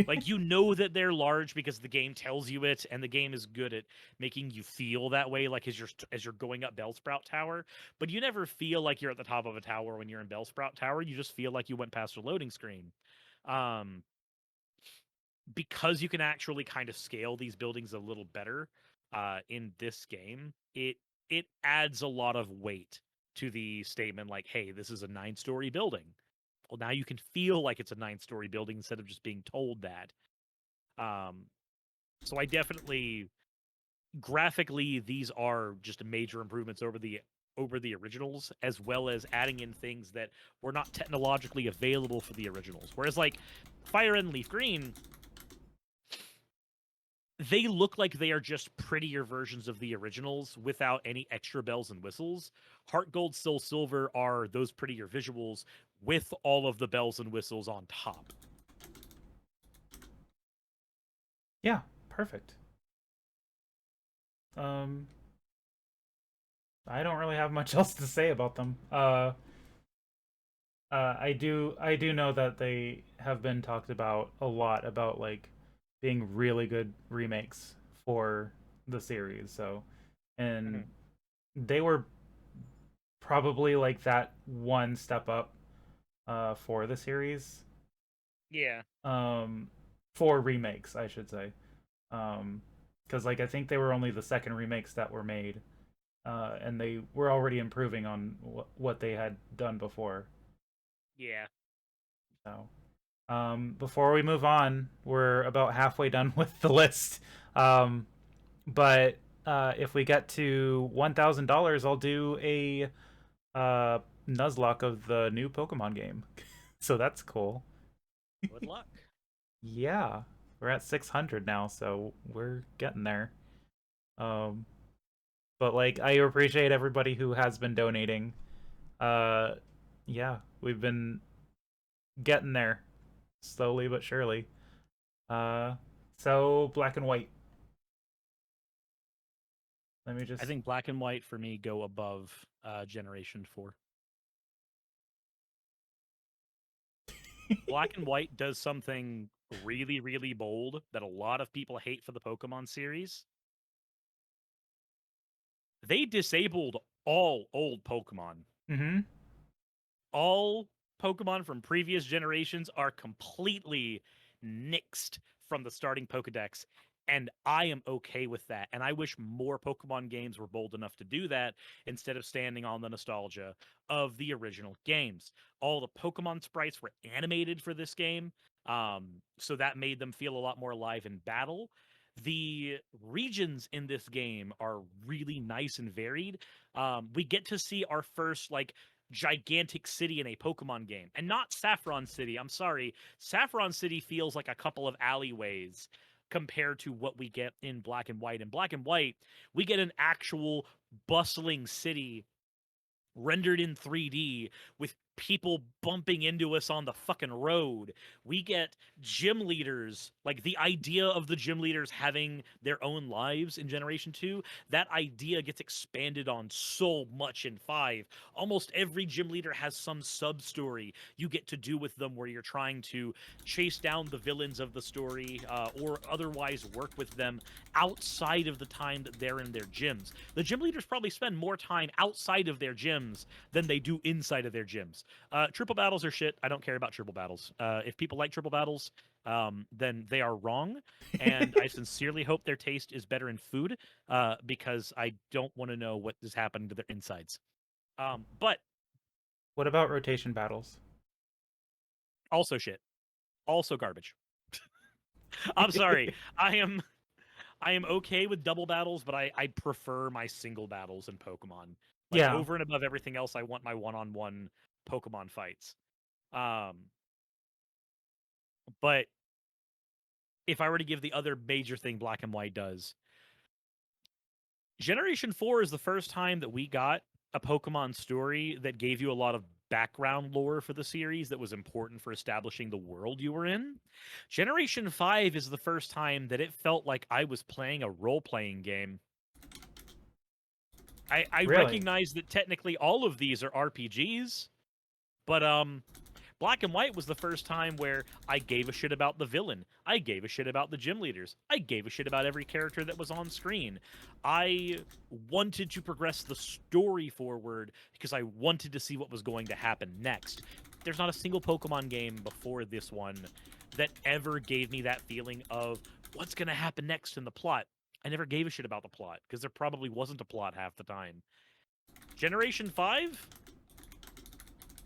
Like you know that they're large because the game tells you it, and the game is good at making you feel that way. Like as you're going up Bellsprout Tower, but you never feel like you're at the top of a tower when you're in Bellsprout Tower. You just feel like you went past a loading screen. Um, because you can actually kind of scale these buildings a little better in this game, it adds a lot of weight to the statement. Like, hey, this is a 9-story building. Well, now you can feel like it's a 9-story building instead of just being told that. Um, so I definitely graphically these are just major improvements over the originals, as well as adding in things that were not technologically available for the originals. Whereas like Fire Red and Leaf Green, they look like they are just prettier versions of the originals without any extra bells and whistles. Heart Gold, Soul Silver are those prettier visuals with all of the bells and whistles on top. Yeah, perfect. Um, I don't really have much else to say about them. I do know that they have been talked about a lot about like being really good remakes for the series. So, and Mhm. they were probably like that one step up for the series. Yeah. Um, for remakes, I should say. Because like I think they were only the second remakes that were made, and they were already improving on what they had done before. Yeah. So, before we move on, we're about halfway done with the list. Um, but if we get to $1,000, I'll do a Nuzlocke of the new Pokemon game. So that's cool. Good luck. Yeah, we're at 600 now, so we're getting there. Um, but like, I appreciate everybody who has been donating. Uh, yeah, we've been getting there slowly but surely. Uh, so black and white. Let me I just. think black and white for me go above Generation 4. Black and white does something really, really bold that a lot of people hate for the Pokemon series. They disabled all old Pokemon. Mm-hmm. All Pokemon from previous generations are completely nixed from the starting Pokedex. And I am okay with that. And I wish more Pokemon games were bold enough to do that instead of standing on the nostalgia of the original games. All the Pokemon sprites were animated for this game. So that made them feel a lot more alive in battle. The regions in this game are really nice and varied. We get to see our first like gigantic city in a Pokemon game, and not Saffron City. I'm sorry, Saffron City feels like a couple of alleyways compared to what we get in Black and White. In Black and White, we get an actual bustling city rendered in 3D with people bumping into us on the fucking road. We get gym leaders, like the idea of the gym leaders having their own lives in Generation 2, that idea gets expanded on so much in 5. Almost every gym leader has some sub-story you get to do with them where you're trying to chase down the villains of the story or otherwise work with them outside of the time that they're in their gyms. The gym leaders probably spend more time outside of their gyms than they do inside of their gyms. Triple battles are shit. I don't care about triple battles. If people like triple battles, then they are wrong. And I sincerely hope their taste is better in food because I don't want to know what is happening to their insides. But What about rotation battles? also shit. Also garbage. I'm sorry. I am okay with double battles, but I prefer my single battles in Pokemon. Like Yeah. over and above everything else, I want my one-on-one Pokemon fights. But if I were to give the other major thing Black and White does, Generation 4 is the first time that we got a Pokemon story that gave you a lot of background lore for the series that was important for establishing the world you were in. Generation 5 is the first time that it felt like I was playing a role-playing game. I Really? recognize that technically all of these are RPGs, but Black and White was the first time where I gave a shit about the villain. I gave a shit about the gym leaders. I gave a shit about every character that was on screen. I wanted to progress the story forward because I wanted to see what was going to happen next. There's not a single Pokemon game before this one that ever gave me that feeling of what's going to happen next in the plot. I never gave a shit about the plot because there probably wasn't a plot half the time. Generation 5?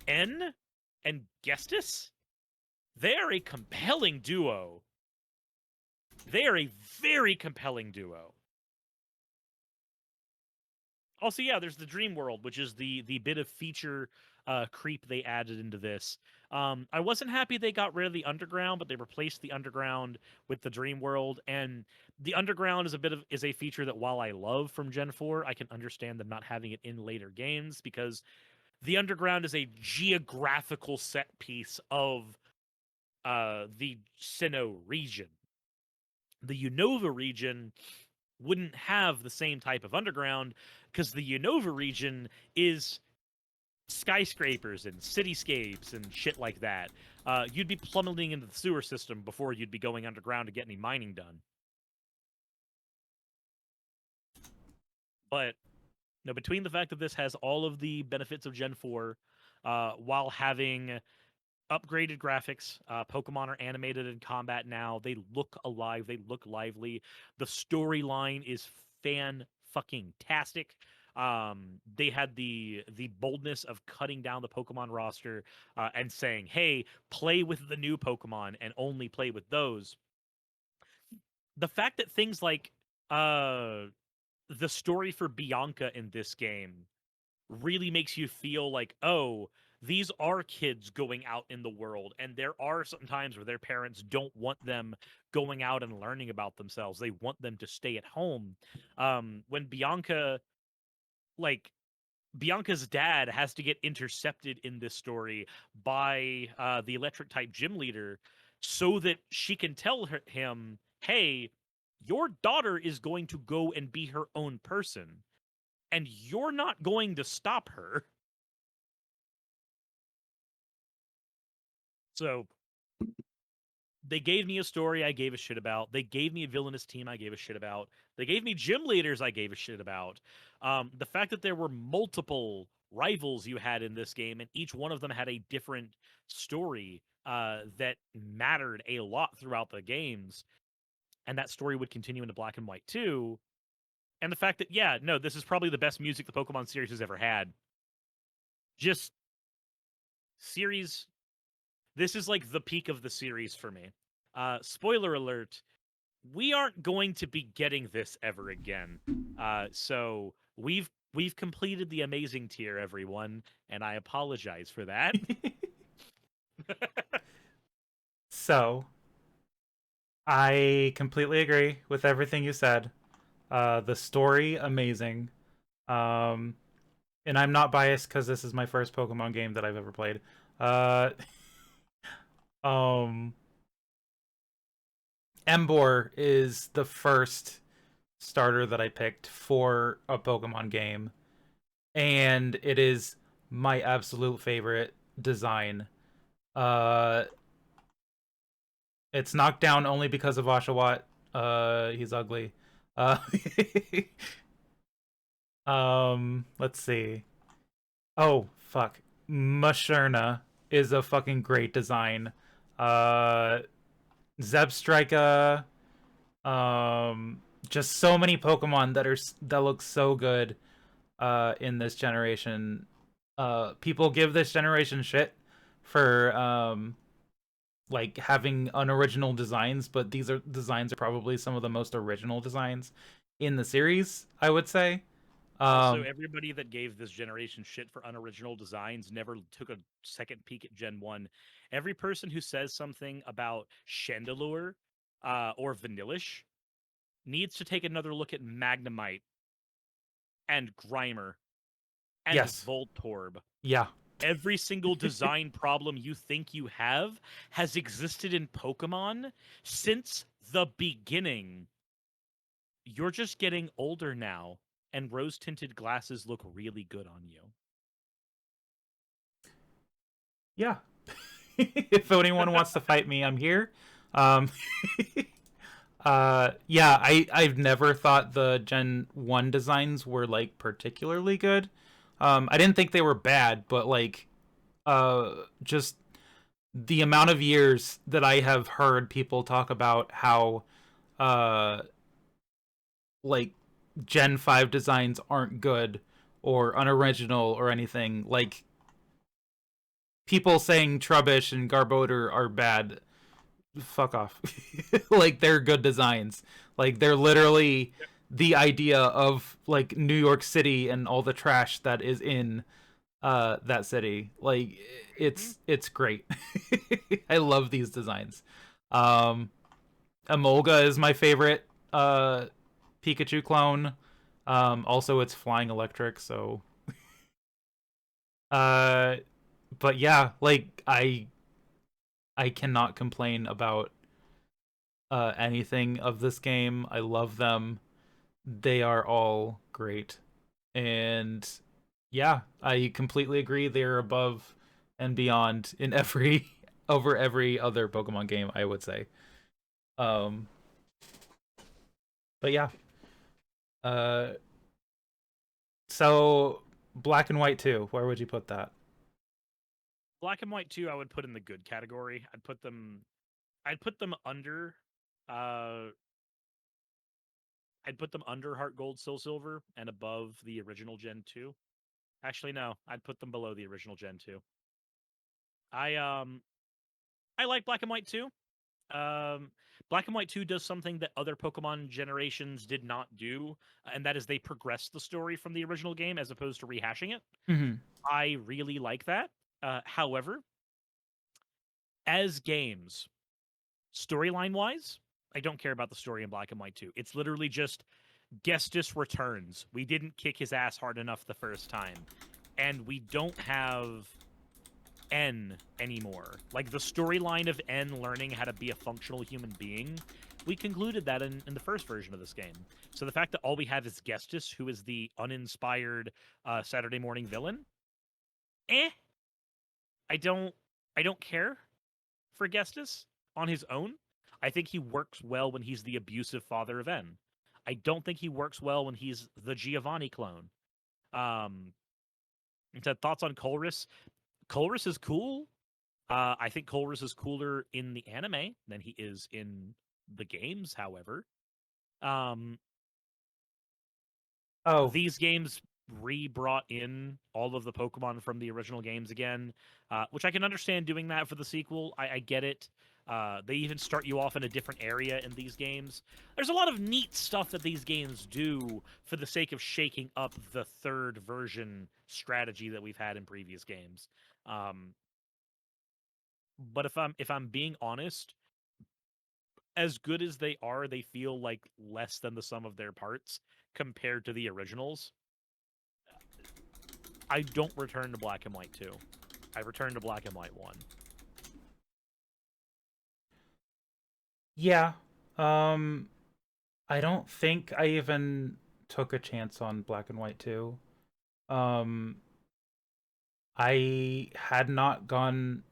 N? And Gestus? They are a compelling duo. They are a very compelling duo. Also, yeah, there's the Dream World, which is the bit of feature creep they added into this. I wasn't happy they got rid of the Underground, but they replaced the Underground with the Dream World, and the Underground is a feature that while I love from Gen 4, I can understand them not having it in later games because the Underground is a geographical set piece of the Sinnoh region. The Unova region wouldn't have the same type of underground because the Unova region is skyscrapers and cityscapes and shit like that. You'd be plummeting into the sewer system before you'd be going underground to get any mining done. But no, between the fact that this has all of the benefits of Gen 4 while having upgraded graphics. Pokemon are animated in combat now. They look alive. They look lively. The storyline is fan-fucking-tastic. They had the boldness of cutting down the Pokemon roster and saying, hey, play with the new Pokemon and only play with those. The fact that things like the story for Bianca in this game really makes you feel like, oh, these are kids going out in the world, and there are some times where their parents don't want them going out and learning about themselves. They want them to stay at home. When Bianca's dad has to get intercepted in this story by the electric type gym leader so that she can tell him, hey, your daughter is going to go and be her own person, and you're not going to stop her. So they gave me a story I gave a shit about. They gave me a villainous team I gave a shit about. They gave me gym leaders I gave a shit about. The fact that there were multiple rivals you had in this game, and each one of them had a different story that mattered a lot throughout the games, and that story would continue into Black and White too. And the fact that, yeah, no, this is probably the best music the Pokemon series has ever had. Just series This is like the peak of the series for me. Spoiler alert, we aren't going to be getting this ever again. So we've completed the amazing tier, everyone, and I apologize for that. So, I completely agree with everything you said. The story, amazing. Um, and I'm not biased because this is my first Pokemon game that I've ever played. Uh, um, Embor is the first starter that I picked for a Pokemon game, and it is my absolute favorite design. Uh, it's knocked down only because of Oshawott. He's ugly. Uh, let's see. Oh, fuck. Musherna is a fucking great design. Uh, Zebstrika, just so many Pokemon that look so good in this generation. People give this generation shit for like having unoriginal designs, but these are designs are probably some of the most original designs in the series, I would say. Also, Um, everybody that gave this generation shit for unoriginal designs never took a second peek at Gen 1. Every person who says something about Chandelure or Vanillish needs to take another look at Magnemite and Grimer and yes, Voltorb. yeah, Every single design problem you think you have has existed in Pokemon since the beginning. You're just getting older now, and rose tinted glasses look really good on you. yeah. If anyone wants to fight me, I'm here. Um, yeah, I've never thought the Gen 1 designs were like particularly good. I didn't think they were bad, but like just the amount of years that I have heard people talk about how uh like Gen 5 designs aren't good or unoriginal or anything, like people saying Trubbish and Garbodor are bad, fuck off. Like they're good designs. Like they're literally the idea of like New York City and all the trash that is in that city. Like Mhm. it's great. I love these designs. Um Emolga is my favorite Pikachu clone. Also it's flying electric, so uh but yeah, like I cannot complain about anything of this game. I love them. They are all great. And yeah, I completely agree. They're above and beyond in every over every other Pokemon game, I would say. Um, but yeah. Uh, so Black and White 2, where would you put that? Black and White 2, I would put in the good category. I'd put them under uh I'd put them under Heart Gold, Soul Silver, and above the original Gen 2. Actually, no, I'd put them below the original Gen 2. I um I like Black and White 2. Um, Black and White 2 does something that other Pokemon generations did not do, and that is they progress the story from the original game as opposed to rehashing it. Mm-hmm. I really like that. However, as games, storyline wise, I don't care about the story in Black and White 2. It's literally just Gestus returns. We didn't kick his ass hard enough the first time. And we don't have N anymore. Like the storyline of N learning how to be a functional human being, we concluded that in the first version of this game. So the fact that all we have is Gestus, who is the uninspired Saturday morning villain, eh? I don't I don't care for Gestus on his own. I think he works well when he's the abusive father of N. I don't think he works well when he's the Giovanni clone. Um, thoughts on Colress? Colress is cool. I think Colress is cooler in the anime than he is in the games. However, um, Oh, these games re-brought in all of the Pokemon from the original games again, which I can understand doing that for the sequel. I get it. They even start you off in a different area in these games. There's a lot of neat stuff that these games do for the sake of shaking up the third version strategy that we've had in previous games. But if I'm being honest, as good as they are, they feel like less than the sum of their parts compared to the originals. I don't return to Black and White 2. I return to Black and White 1. Yeah. I don't think I even took a chance on Black and White 2. Um, I had not gone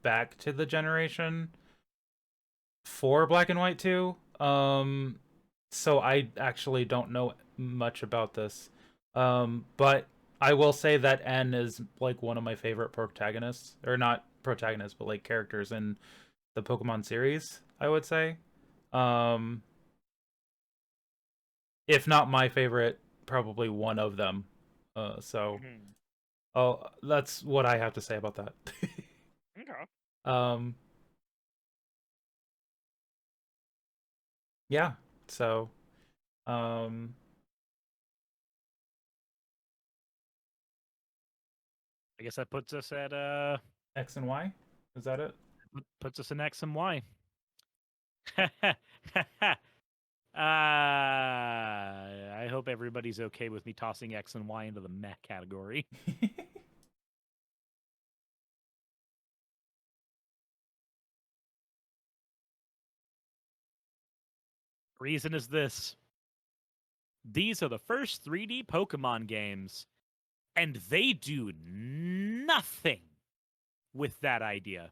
back to the generation for Black and White 2. So I actually don't know much about this. But I will say that N is like one of my favorite protagonists, or not protagonists, but like characters in the Pokemon series, I would say. Um, if not my favorite, probably one of them. So Mm-hmm. oh, that's what I have to say about that. Okay. um, yeah. So um, I guess that puts us at X and Y. Is that it? puts us in X and Y. I hope everybody's okay with me tossing X and Y into the meh category. Reason is this: these are the first 3D Pokemon games, and they do nothing with that idea.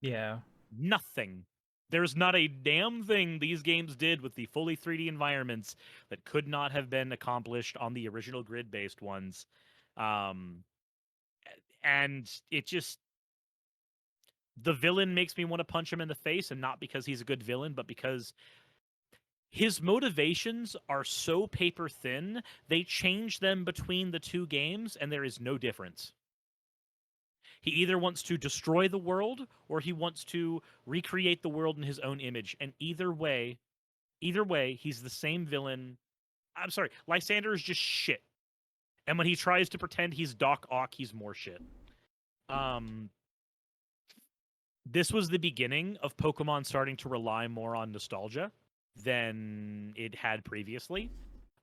Yeah. Nothing. There's not a damn thing these games did with the fully 3D environments that could not have been accomplished on the original grid-based ones. Um, and it just, the villain makes me want to punch him in the face, and not because he's a good villain, but because his motivations are so paper thin, they change them between the two games, and there is no difference. He either wants to destroy the world or he wants to recreate the world in his own image. And either way, he's the same villain. I'm sorry, Lysander is just shit. And when he tries to pretend he's Doc Ock, he's more shit. This was the beginning of Pokemon starting to rely more on nostalgia than it had previously.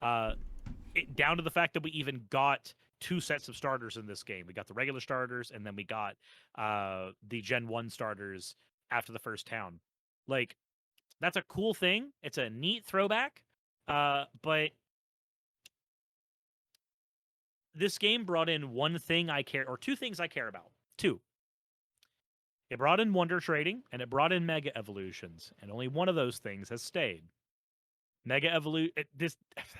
Down to the fact that we even got two sets of starters in this game. We got the regular starters, and then we got the Gen 1 starters after the first town. Like, that's a cool thing. It's a neat throwback. But this game brought in one thing I care, or two things I care about. Two. It brought in Wonder Trading, and it brought in Mega Evolutions, and only one of those things has stayed. Mega Evolution.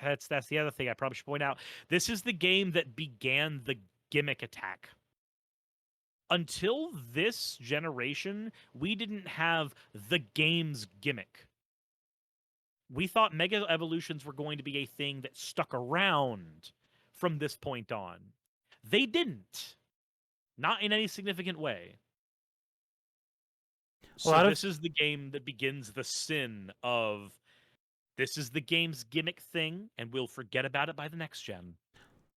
That's the other thing I probably should point out. This is the game that began the gimmick attack. Until this generation, we didn't have the game's gimmick. We thought Mega Evolutions were going to be a thing that stuck around from this point on. They didn't. Not in any significant way. So this is the game that begins the sin of, this is the game's gimmick thing, and we'll forget about it by the next gen.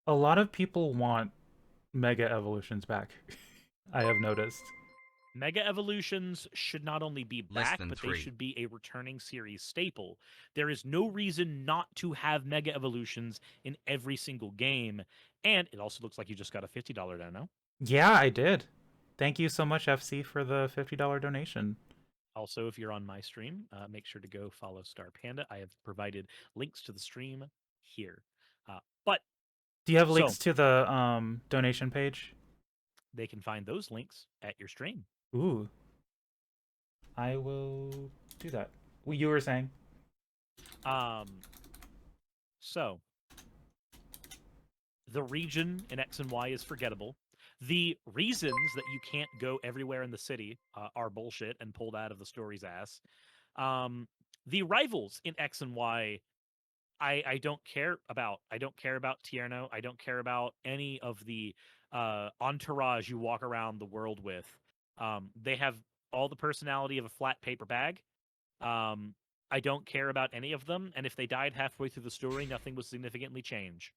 A lot of people want Mega Evolutions back. I have noticed. Mega Evolutions should not only be back, but they should be a returning series staple. There is no reason not to have Mega Evolutions in every single game. And it also looks like you just got a $50 dono. Yeah, I did. Thank you so much, FC, for the $50 donation. Also, if you're on my stream, make sure to go follow Starpanda. I have provided links to the stream here. But do you have links to the donation page? They can find those links at your stream. Ooh. I will do that. What you were saying? So the region in X and Y is forgettable. The reasons that you can't go everywhere in the city are bullshit and pulled out of the story's ass. The rivals in X and Y I don't care about Tierno. I don't care about any of the entourage you walk around the world with. They have all the personality of a flat paper bag. Um, I don't care about any of them, and if they died halfway through the story, nothing would significantly change.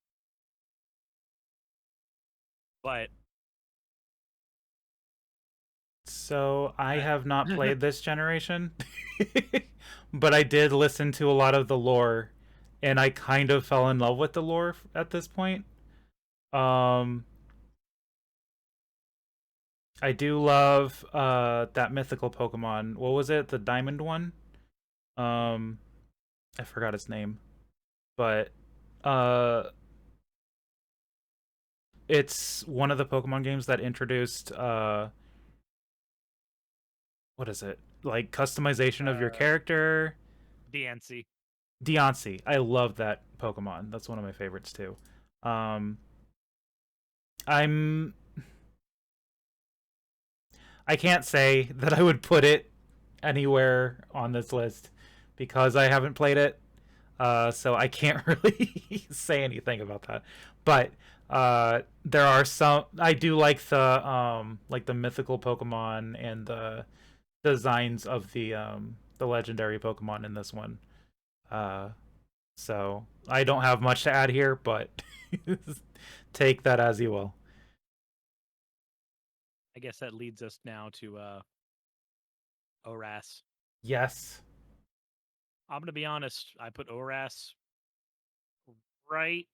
But So I I, have not played this generation, but I did listen to a lot of the lore, and I kind of fell in love with the lore at this point. Um, I do love that mythical Pokemon. What was it? The diamond one? Um, I forgot its name, but uh, it's one of the Pokemon games that introduced what is it? Like customization of your uh, character. DNC. Deontay. I love that Pokemon. That's one of my favorites too. Um, I'm. I can't say that I would put it anywhere on this list because I haven't played it. So I can't really say anything about that. But there are some. I do like the mythical Pokemon and the designs of the legendary Pokemon in this one. Uh, so I don't have much to add here, but take that as you will. I guess that leads us now to ORAS. Yes. I'm gonna be honest. I put ORAS right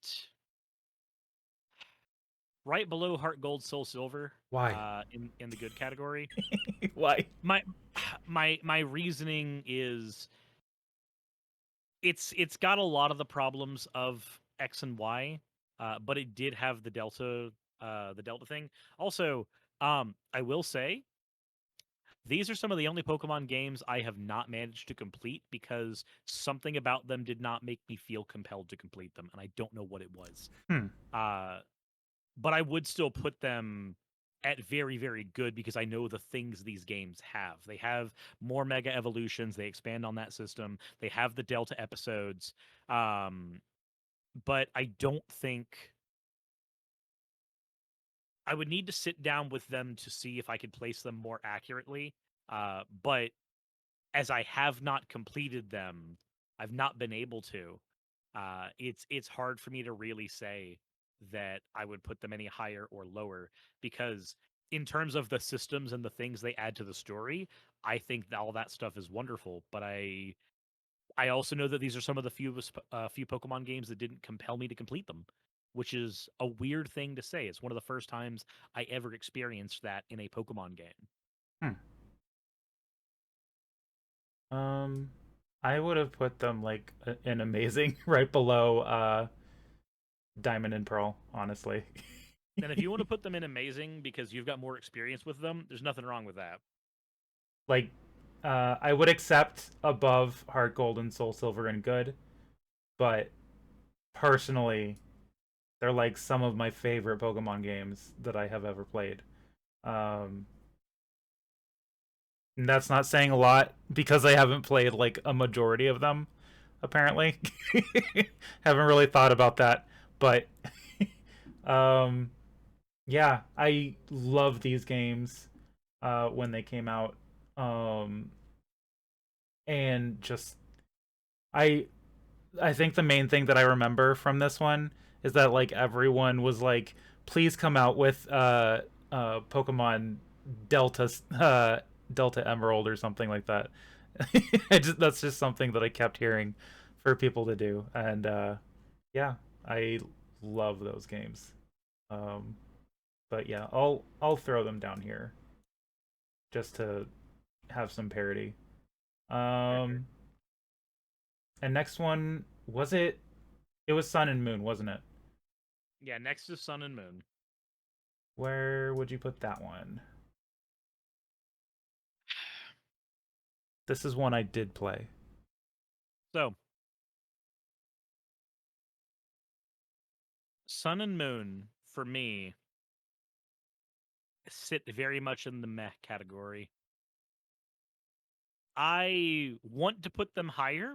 right below Heart Gold Soul Silver Why? in the good category. Why? My my reasoning is it's got a lot of the problems of X and Y, but it did have the Delta thing. Also, I will say these are some of the only Pokemon games I have not managed to complete because something about them did not make me feel compelled to complete them, and I don't know what it was. Hmm. Uh, but I would still put them at very, very good because I know the things these games have. They have more mega evolutions. They expand on that system. They have the Delta episodes. Um, but I don't think I would need to sit down with them to see if I could place them more accurately. But as I have not completed them, I've not been able to. It's hard for me to really say that I would put them any higher or lower because in terms of the systems and the things they add to the story, I think that all that stuff is wonderful. But I also know that these are some of the few Pokemon games that didn't compel me to complete them, which is a weird thing to say. It's one of the first times I ever experienced that in a Pokemon game. Hmm. Um, I would have put them like an amazing right below Diamond and Pearl, honestly. And if you want to put them in amazing because you've got more experience with them, there's nothing wrong with that. Like I would accept above Heart Gold and Soul Silver and Good, but personally, they're like some of my favorite Pokemon games that I have ever played. Um, and that's not saying a lot because I haven't played like a majority of them, apparently. Haven't really thought about that, but um, yeah, I love these games when they came out. Um, and just I I think the main thing that I remember from this one is that like everyone was like, please come out with Pokemon Delta Delta Emerald or something like that. That's just something that I kept hearing for people to do, and yeah, I love those games. Um, but yeah, I'll throw them down here just to have some parity. Sure, sure. Um, and next one was it? It was Sun and Moon, wasn't it? Yeah, next is Sun and Moon. Where would you put that one? This is one I did play. So, Sun and Moon, for me, sit very much in the meh category. I want to put them higher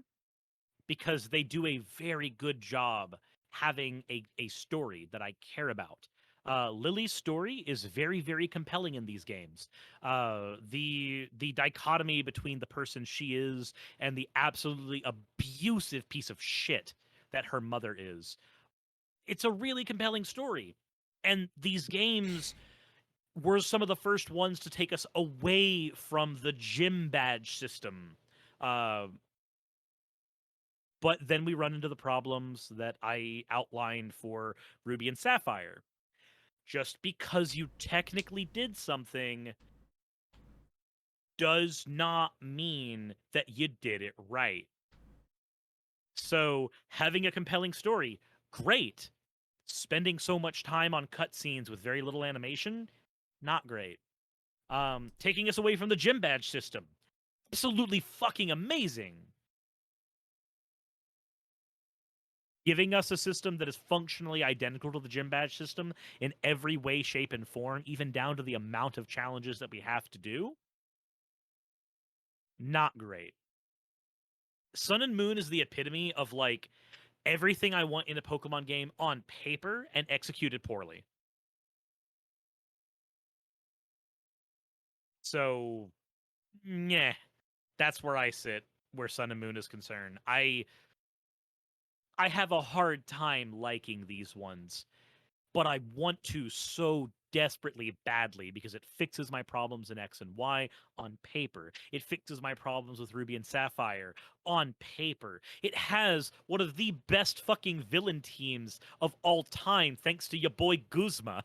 because they do a very good job having a story that I care about. Lily's story is very, very compelling in these games. The dichotomy between the person she is and the absolutely abusive piece of shit that her mother is. It's a really compelling story. And these games were some of the first ones to take us away from the gym badge system. But then we run into the problems that I outlined for Ruby and Sapphire. Just because you technically did something does not mean that you did it right. So, having a compelling story, great. Spending so much time on cutscenes with very little animation, not great. Taking us away from the gym badge system, absolutely fucking amazing. Giving us a system that is functionally identical to the gym badge system in every way, shape, and form, even down to the amount of challenges that we have to do, not great. Sun and Moon is the epitome of like everything I want in a Pokemon game on paper and executed poorly. So, yeah, that's where I sit where Sun and Moon is concerned. I have a hard time liking these ones, but I want to so desperately badly because it fixes my problems in X and Y on paper. It fixes my problems with Ruby and Sapphire on paper. It has one of the best fucking villain teams of all time thanks to your boy Guzma.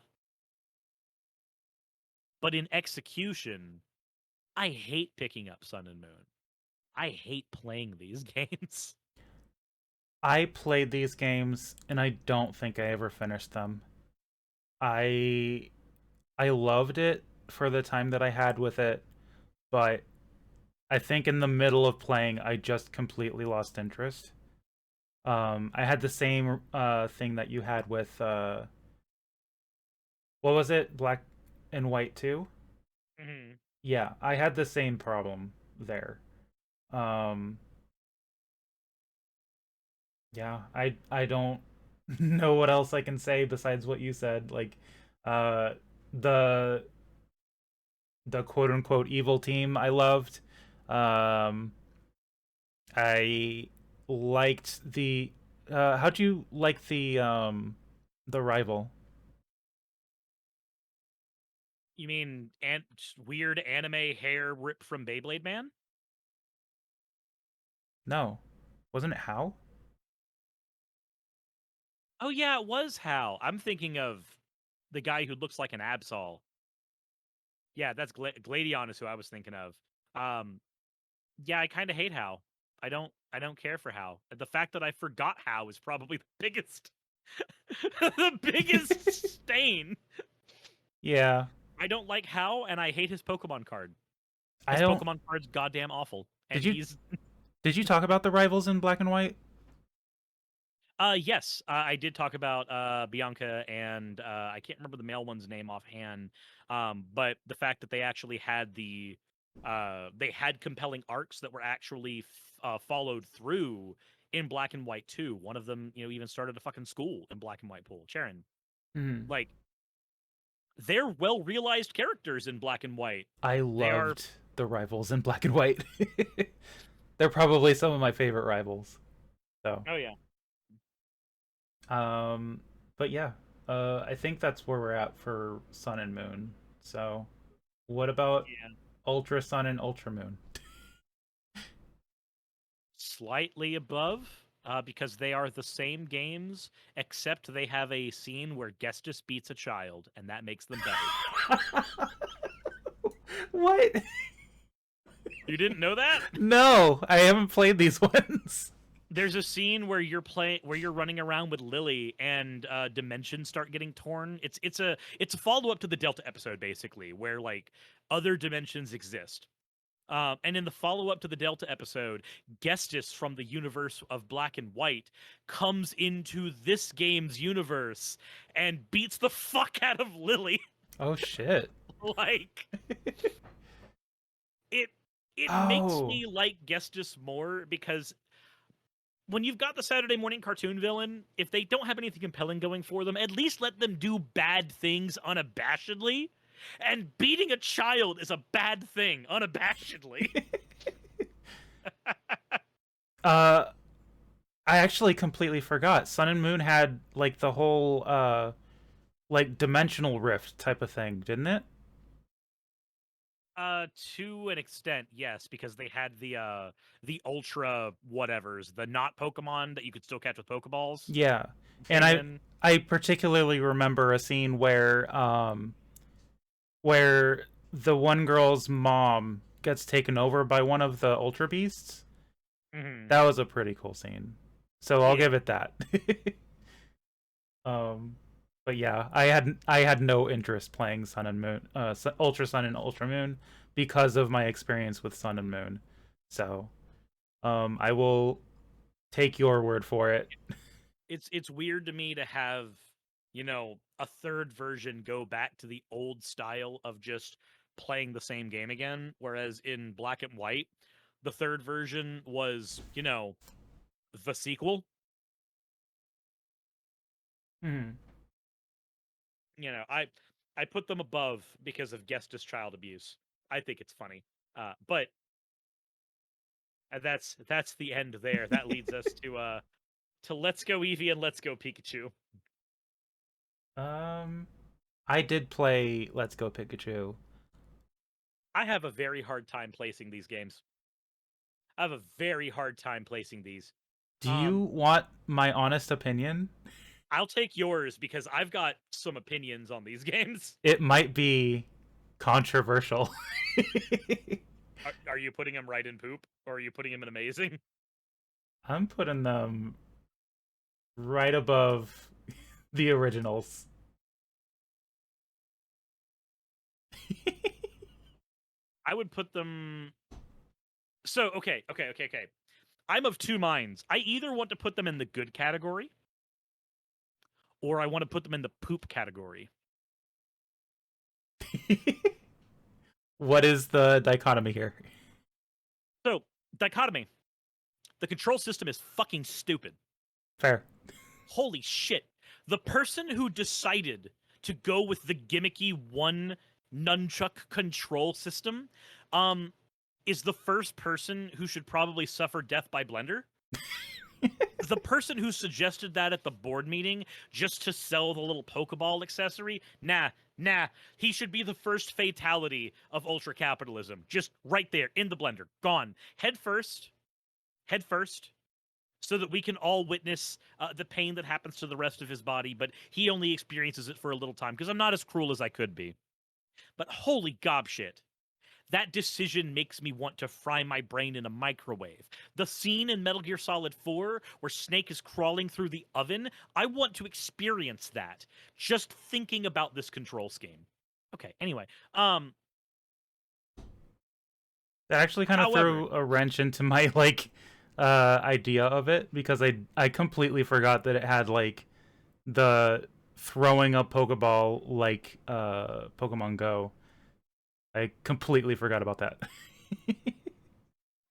But in execution, I hate picking up Sun and Moon. I hate playing these games. I played these games and I don't think I ever finished them. I I loved it for the time that I had with it, but I think in the middle of playing I just completely lost interest. I had the same thing that you had with what was it? Black and White 2? Mm-hmm. Yeah, I had the same problem there. Um yeah, I don't know what else I can say besides what you said. Like uh the the quote unquote evil team I loved. Um I liked the how'd you like the rival? You mean weird anime hair ripped from Beyblade Man? No. Wasn't it How? Oh yeah, it was Hal. I'm thinking of the guy who looks like an Absol. Yeah, that's Gladion is who I was thinking of. Um, yeah, I kind of hate Hal. I don't care for Hal. The fact that I forgot Hal is probably the biggest the biggest stain. Yeah. I don't like Hal and I hate his Pokemon card. I His don't Pokemon card's goddamn awful. Did And you he's did you talk about the rivals in Black and White? yes, I did talk about Bianca and I can't remember the male one's name offhand. But the fact that they actually had they had compelling arcs that were actually followed through in Black and White too. One of them, even started a fucking school in Black and White Pool. Charon, Mhm. like they're well realized characters in Black and White. I They are. loved the rivals in Black and White. They're probably some of my favorite rivals. So, Oh yeah. um, but yeah, I think that's where we're at for Sun and Moon. So, what about Yeah. Ultra Sun and Ultra Moon? Slightly above because they are the same games except they have a scene where Gestus beats a child and that makes them better. What? You didn't know that? No, I haven't played these ones. There's a scene where you're running around with Lily and dimensions start getting torn. It's a follow up to the Delta episode basically where like other dimensions exist. And in the follow up to the Delta episode, Gestus from the universe of Black and White comes into this game's universe and beats the fuck out of Lily. Oh shit. Like it it makes Oh. me like Gestus more because when you've got the Saturday morning cartoon villain, if they don't have anything compelling going for them, at least let them do bad things unabashedly. And beating a child is a bad thing unabashedly. uh, I actually completely forgot. Sun and Moon had like the whole like dimensional rift type of thing, didn't it? To an extent, yes, because they had the ultra whatevers, the not Pokemon that you could still catch with Pokeballs Yeah. And came I in. I particularly remember a scene where the one girl's mom gets taken over by one of the ultra beasts. Mm-hmm. That was a pretty cool scene. So I'll give Yeah. it that. um but yeah, I had no interest playing Sun and Moon, Ultra Sun and Ultra Moon because of my experience with Sun and Moon. So, I will take your word for it. It's weird to me to have, a third version go back to the old style of just playing the same game again, whereas in Black and White, the third version was, the sequel. Hmm. I put them above because of Guestus child abuse. I think it's funny. But that's the end there. That leads us to Let's Go Eevee and Let's Go Pikachu. Um, I did play Let's Go Pikachu. I have a very hard time placing these games. I have a very hard time placing these. Do you Um, want my honest opinion? I'll take yours because I've got some opinions on these games. It might be controversial. Are you putting them right in poop, or are you putting them in amazing? I'm putting them right above the originals. I would put them. So okay. I'm of two minds. I either want to put them in the good category, or I want to put them in the poop category. What is the dichotomy here? So, dichotomy. The control system is fucking stupid. Fair. Holy shit. The person who decided to go with the gimmicky one nunchuck control system is the first person who should probably suffer death by blender. The person who suggested that at the board meeting just to sell the little Pokeball accessory, nah, he should be the first fatality of ultra capitalism. Just right there in the blender, gone. Head first, so that we can all witness the pain that happens to the rest of his body, but he only experiences it for a little time because I'm not as cruel as I could be. But holy gobshit. That decision makes me want to fry my brain in a microwave. The scene in Metal Gear Solid 4 where Snake is crawling through the oven, I want to experience that just thinking about this control scheme. Okay, anyway, That actually kind of however, threw a wrench into my like idea of it because I completely forgot that it had like the throwing a Pokeball like Pokemon Go. I completely forgot about that.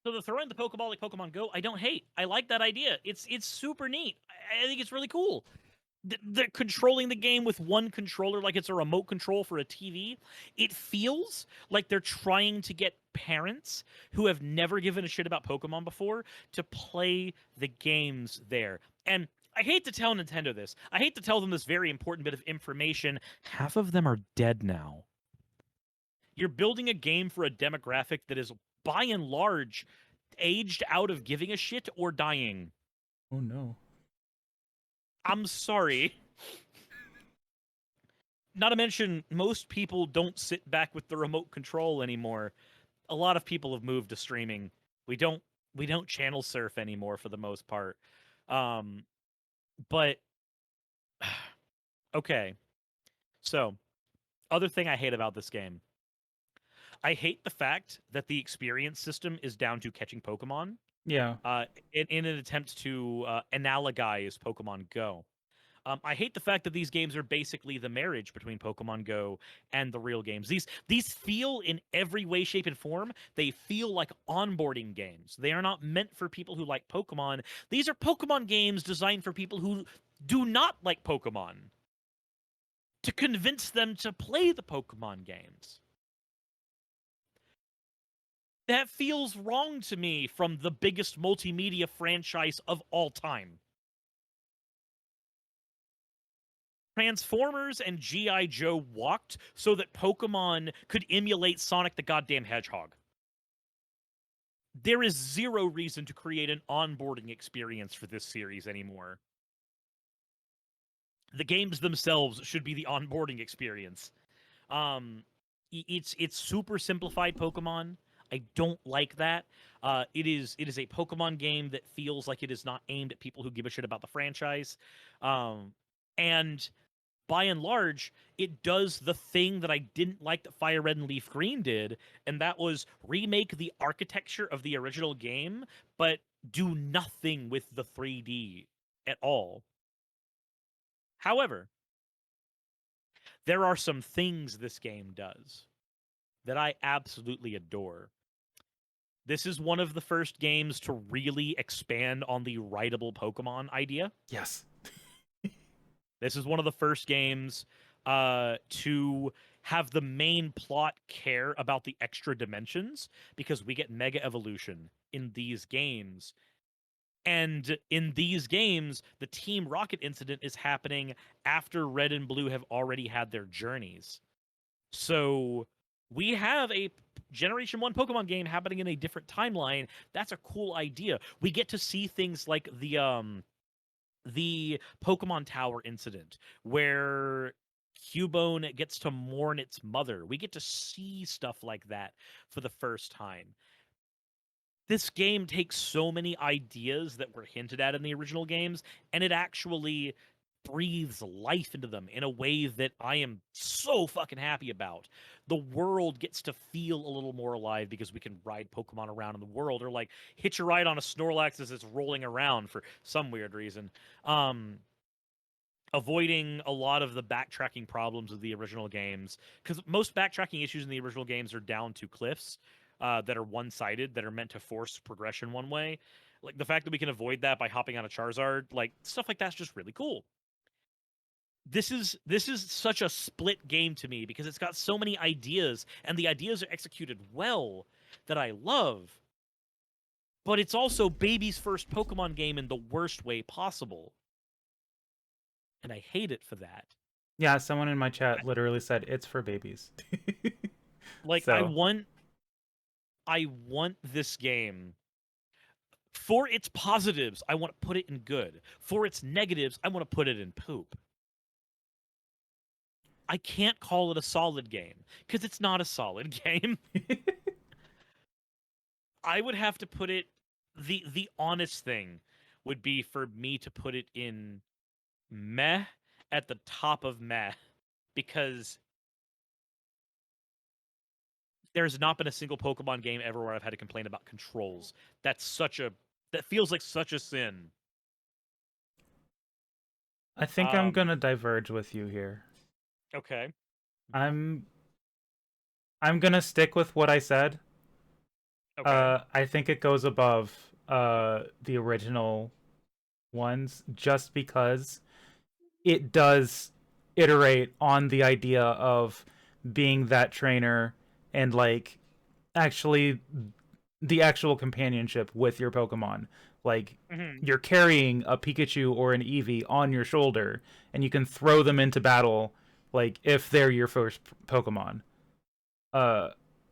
so the throwing the Pokeball like Pokemon Go, I don't hate. I like that idea. It's super neat. I think it's really cool. They're controlling the game with one controller like it's a remote control for a TV. It feels like they're trying to get parents who have never given a shit about Pokemon before to play the games there. And I hate to tell Nintendo this. I hate to tell them this very important bit of information. Half of them are dead now. You're building a game for a demographic that is, by and large, aged out of giving a shit or dying. Oh no. I'm sorry. Not to mention, most people don't sit back with the remote control anymore. A lot of people have moved to streaming. We don't channel surf anymore for the most part. But okay. So, other thing I hate about this game. I hate the fact that the experience system is down to catching Pokemon. Yeah. In an attempt to analogize Pokemon Go. I hate the fact that these games are basically the marriage between Pokemon Go and the real games. These feel in every way, shape, and form. They feel like onboarding games. They are not meant for people who like Pokemon. These are Pokemon games designed for people who do not like Pokemon, to convince them to play the Pokemon games. That feels wrong to me from the biggest multimedia franchise of all time. Transformers and G.I. Joe walked so that Pokemon could emulate Sonic the goddamn Hedgehog. There is zero reason to create an onboarding experience for this series anymore. The games themselves should be the onboarding experience. It's super simplified Pokemon. I don't like that. It is a Pokemon game that feels like it is not aimed at people who give a shit about the franchise. And by and large, it does the thing that I didn't like that Fire Red and Leaf Green did, and that was remake the architecture of the original game, but do nothing with the 3D at all. However, there are some things this game does that I absolutely adore. This is one of the first games to really expand on the writable Pokemon idea. Yes. This is one of the first games to have the main plot care about the extra dimensions, because we get Mega Evolution in these games. And in these games, the Team Rocket incident is happening after Red and Blue have already had their journeys. So we have a Generation 1 Pokemon game happening in a different timeline. That's a cool idea. We get to see things like the Pokemon Tower incident, where Cubone gets to mourn its mother. We get to see stuff like that for the first time. This game takes so many ideas that were hinted at in the original games, and it actually breathes life into them in a way that I am so fucking happy about. The world gets to feel a little more alive because we can ride Pokemon around in the world, or like hitch a ride on a Snorlax as it's rolling around for some weird reason. Avoiding a lot of the backtracking problems of the original games, because most backtracking issues in the original games are down to cliffs that are one-sided, that are meant to force progression one way. Like the fact that we can avoid that by hopping on a Charizard, like stuff like that's just really cool. This is such a split game to me because it's got so many ideas, and the ideas are executed well, that I love. But it's also baby's first Pokemon game in the worst way possible. And I hate it for that. Yeah, someone in my chat literally said it's for babies. Like So. I want this game, for its positives, I want to put it in good. For its negatives, I want to put it in poop. I can't call it a solid game because it's not a solid game. I would have to put it, the honest thing would be for me to put it in meh, at the top of meh, because there's not been a single Pokemon game ever where I've had to complain about controls. That feels like such a sin. I think I'm gonna diverge with you here. Okay. I'm gonna stick with what I said. Okay. I think it goes above the original ones just because it does iterate on the idea of being that trainer and like actually the actual companionship with your Pokemon. Like Mm-hmm. you're carrying a Pikachu or an Eevee on your shoulder and you can throw them into battle like if they're your first Pokemon. Uh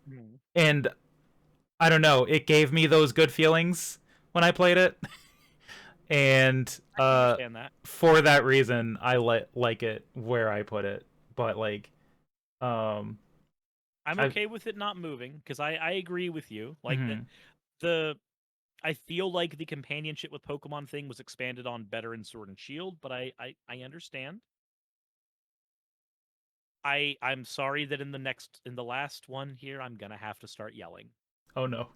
Mm-hmm. and I don't know, it gave me those good feelings when I played it. And I can understand that. for that reason I like it where I put it. But like um I'm I okay with it not moving because I agree with you. Like mhm. the I feel like the companionship with Pokemon thing was expanded on better in Sword and Shield, but I understand. I'm sorry that in the last one here I'm gonna have to start yelling. Oh no.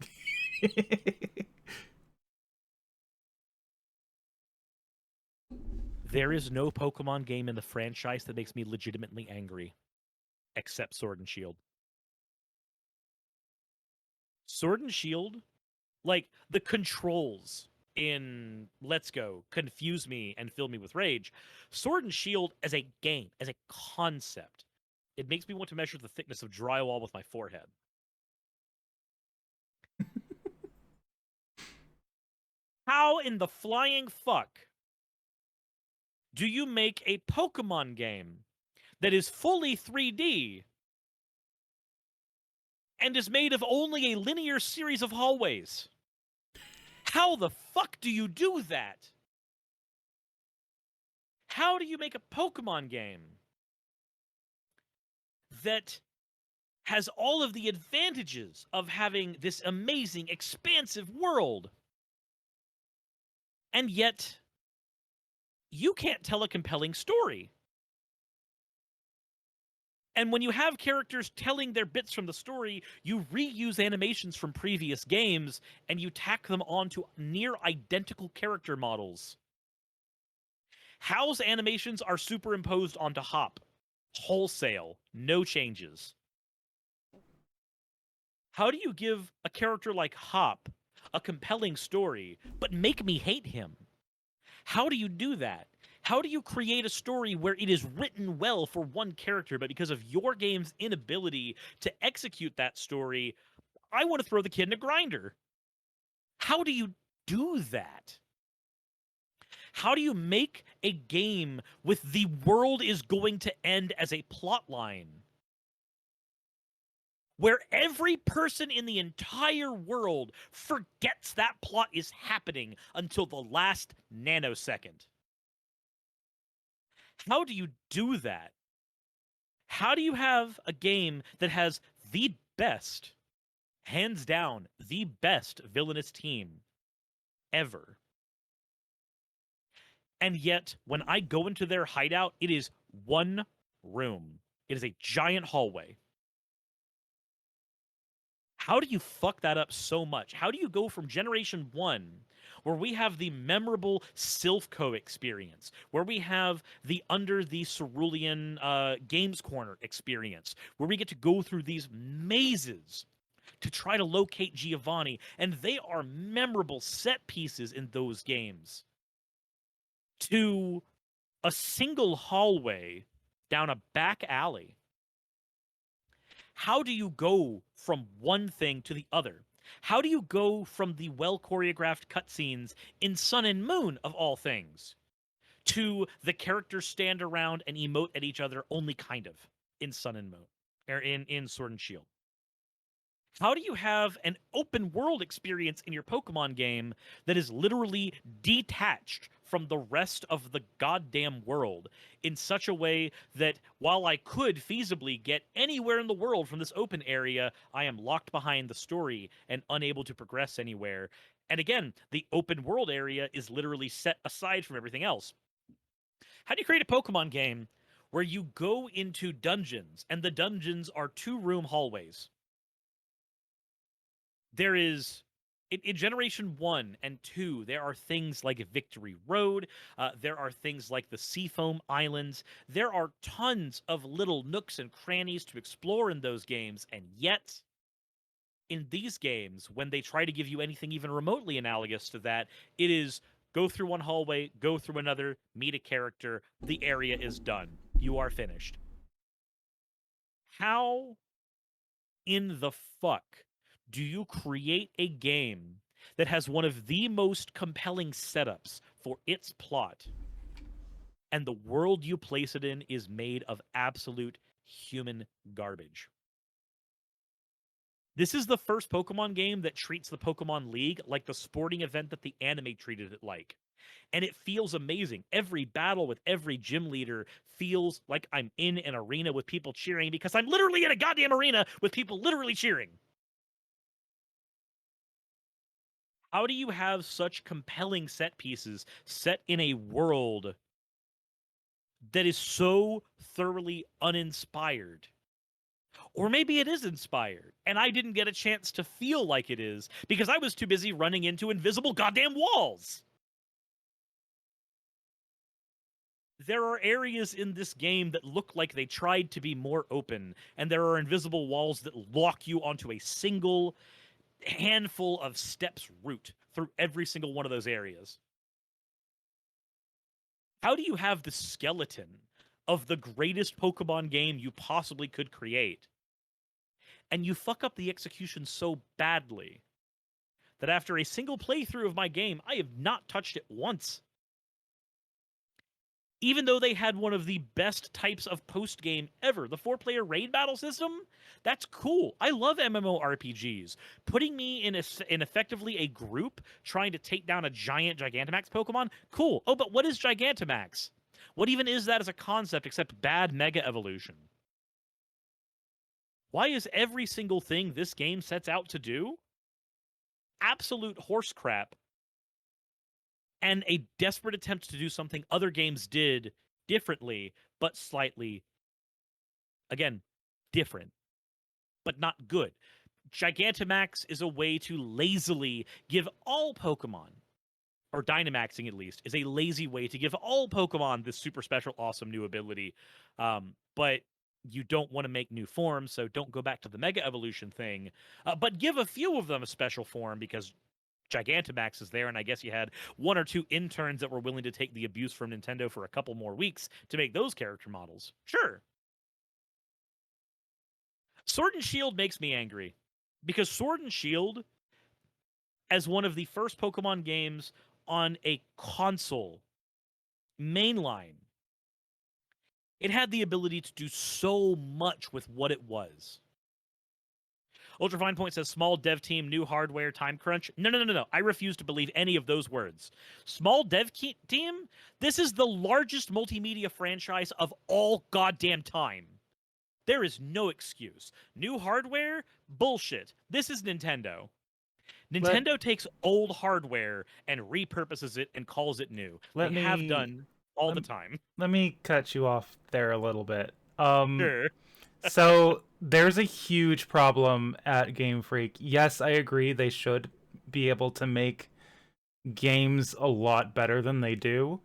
There is no Pokemon game in the franchise that makes me legitimately angry, except Sword and Shield. Sword and Shield, like the controls in Let's Go confuse me and fill me with rage. Sword and Shield as a game, as a concept, it makes me want to measure the thickness of drywall with my forehead. How in the flying fuck do you make a Pokemon game that is fully 3D and is made of only a linear series of hallways? How the fuck do you do that? How do you make a Pokemon game that has all of the advantages of having this amazing, expansive world, and yet you can't tell a compelling story? And when you have characters telling their bits from the story, you reuse animations from previous games and you tack them onto near identical character models. How's animations are superimposed onto Hop. Wholesale. No changes. How do you give a character like Hop a compelling story, but make me hate him? How do you do that? How do you create a story where it is written well for one character, but because of your game's inability to execute that story, I want to throw the kid in a grinder? How do you do that? How do you make a game with the world is going to end as a plot line where every person in the entire world forgets that plot is happening until the last nanosecond? How do you do that? How do you have a game that has the best, hands down, the best villainous team ever? And yet, when I go into their hideout, it is one room. It is a giant hallway. How do you fuck that up so much? How do you go from Generation 1, where we have the memorable Silphco experience, where we have the Under the Cerulean Games Corner experience, where we get to go through these mazes to try to locate Giovanni, and they are memorable set pieces in those games, to a single hallway down a back alley? How do you go from one thing to the other? How do you go from the well choreographed cutscenes in Sun and Moon, of all things, to the characters stand around and emote at each other only kind of in Sun and Moon, or in Sword and Shield? How do you have an open world experience in your Pokemon game that is literally detached from the rest of the goddamn world in such a way that while I could feasibly get anywhere in the world from this open area, I am locked behind the story and unable to progress anywhere? And again, the open world area is literally set aside from everything else. How do you create a Pokemon game where you go into dungeons and the dungeons are 2-room hallways? There is in Generation 1 and 2, there are things like Victory Road. There are things like the Seafoam Islands. There are tons of little nooks and crannies to explore in those games. And yet, in these games, when they try to give you anything even remotely analogous to that, it is go through one hallway, go through another, meet a character, the area is done. You are finished. How in the fuck do you create a game that has one of the most compelling setups for its plot, and the world you place it in is made of absolute human garbage? This is the first Pokemon game that treats the Pokemon League like the sporting event that the anime treated it like. And it feels amazing. Every battle with every gym leader feels like I'm in an arena with people cheering, because I'm literally in a goddamn arena with people literally cheering. How do you have such compelling set pieces set in a world that is so thoroughly uninspired? Or maybe it is inspired, and I didn't get a chance to feel like it is because I was too busy running into invisible goddamn walls. there are areas in this game that look like they tried to be more open, and there are invisible walls that lock you onto a single handful of steps route through every single one of those areas. How do you have the skeleton of the greatest Pokemon game you possibly could create, and you fuck up the execution so badly that after a single playthrough of my game, I have not touched it once? Even though they had one of the best types of post-game ever, the 4-player raid battle system, that's cool. I love MMORPGs. Putting me in effectively a group trying to take down a giant Gigantamax Pokemon, cool. Oh, but what is Gigantamax? What even is that as a concept except bad Mega Evolution? Why is every single thing this game sets out to do absolute horse crap and a desperate attempt to do something other games did differently, but slightly, again, different, but not good? Gigantamax is a way to lazily give all Pokemon, or Dynamaxing at least, is a lazy way to give all Pokemon this super special, awesome new ability. But you don't want to make new forms, so don't go back to the Mega Evolution thing. But give a few of them a special form because Gigantamax is there, and I guess you had one or two interns that were willing to take the abuse from Nintendo for a couple more weeks to make those character models. Sure. Sword and Shield makes me angry because Sword and Shield, as one of the first Pokemon games on a console mainline, it had the ability to do so much with what it was. Ultrafine Point says small dev team, new hardware, time crunch. No. I refuse to believe any of those words. Small dev team? This is the largest multimedia franchise of all goddamn time. There is no excuse. New hardware? Bullshit. This is Nintendo. Nintendo takes old hardware and repurposes it and calls it new. They have done all the time. Let me cut you off there a little bit. Sure. So there's a huge problem at Game Freak. Yes, I agree they should be able to make games a lot better than they do,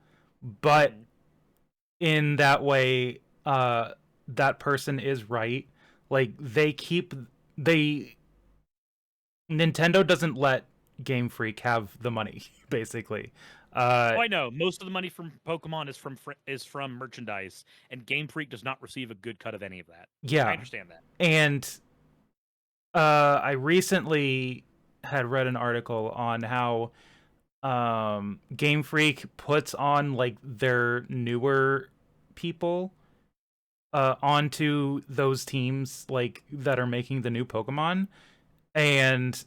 but in that way, that person is right. Like Nintendo doesn't let Game Freak have the money, basically. I know most of the money from Pokemon is from merchandise, and Game Freak does not receive a good cut of any of that. Yeah, I understand that. And I recently had read an article on how Game Freak puts on like their newer people onto those teams like that are making the new Pokemon, and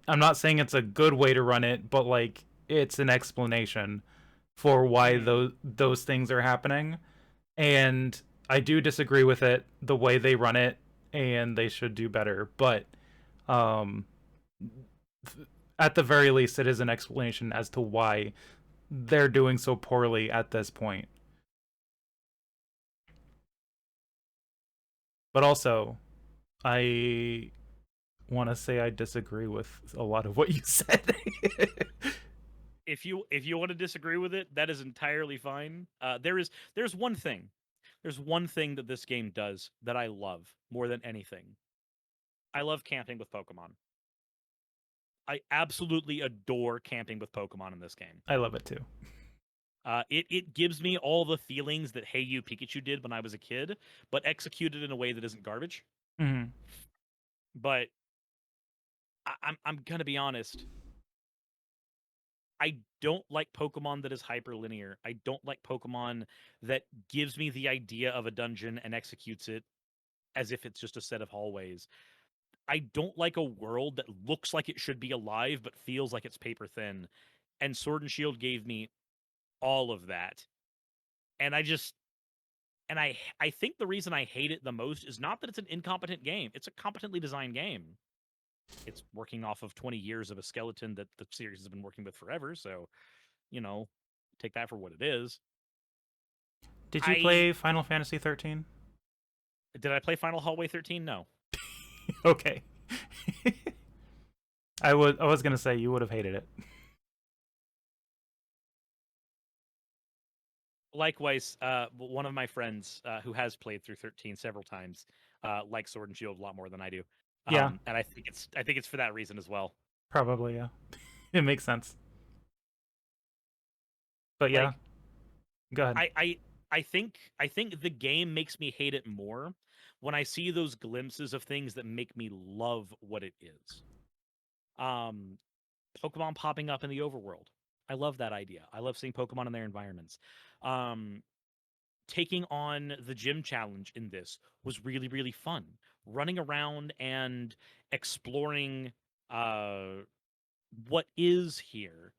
I'm not saying it's a good way to run it, but like it's an explanation for why those things are happening. And I do disagree with it, the way they run it, and they should do better. But at the very least, it is an explanation as to why they're doing so poorly at this point. But also, I want to say I disagree with a lot of what you said. If you want to disagree with it, that is entirely fine. There's one thing. There's one thing that this game does that I love more than anything. I love camping with Pokemon. I absolutely adore camping with Pokemon in this game. I love it too. It gives me all the feelings that Hey You Pikachu did when I was a kid, but executed in a way that isn't garbage. Mm-hmm. But I'm gonna be honest. I don't like Pokemon that is hyperlinear. I don't like Pokemon that gives me the idea of a dungeon and executes it as if it's just a set of hallways. I don't like a world that looks like it should be alive but feels like it's paper thin. And Sword and Shield gave me all of that. And I think the reason I hate it the most is not that it's an incompetent game. It's a competently designed game. It's working off of 20 years of a skeleton that the series has been working with forever, so, take that for what it is. Did you play Final Fantasy 13? Did I play Final Hallway 13? No. Okay. I was going to say you would have hated it. Likewise, one of my friends who has played through 13 several times likes Sword and Shield a lot more than I do, Yeah, and I think it's for that reason as well. probably. Yeah, it makes sense. But yeah, Like go ahead. I think the game makes me hate it more when I see those glimpses of things that make me love what it is. Um, Pokemon popping up in the overworld. I love that idea. I love seeing Pokemon in their environments. Um, Taking on the gym challenge in this was really, really fun. Running around and exploring uh, what is here.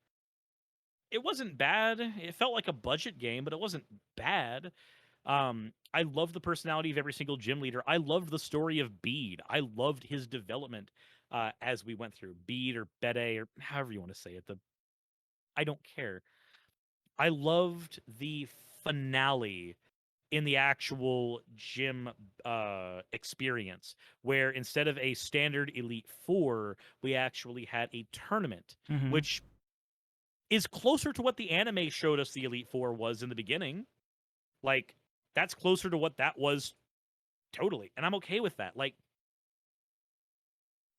It wasn't bad. It felt like a budget game, but it wasn't bad. I love the personality of every single gym leader. I loved the story of Bede. I loved his development as we went through Bede or Bede or however you want to say it. I don't care. I loved the finale in the actual gym experience, where instead of a standard Elite Four, we actually had a tournament, Mm-hmm. which is closer to what the anime showed us the Elite Four was in the beginning. Like, that's closer to what that was totally. And I'm okay with that. Like,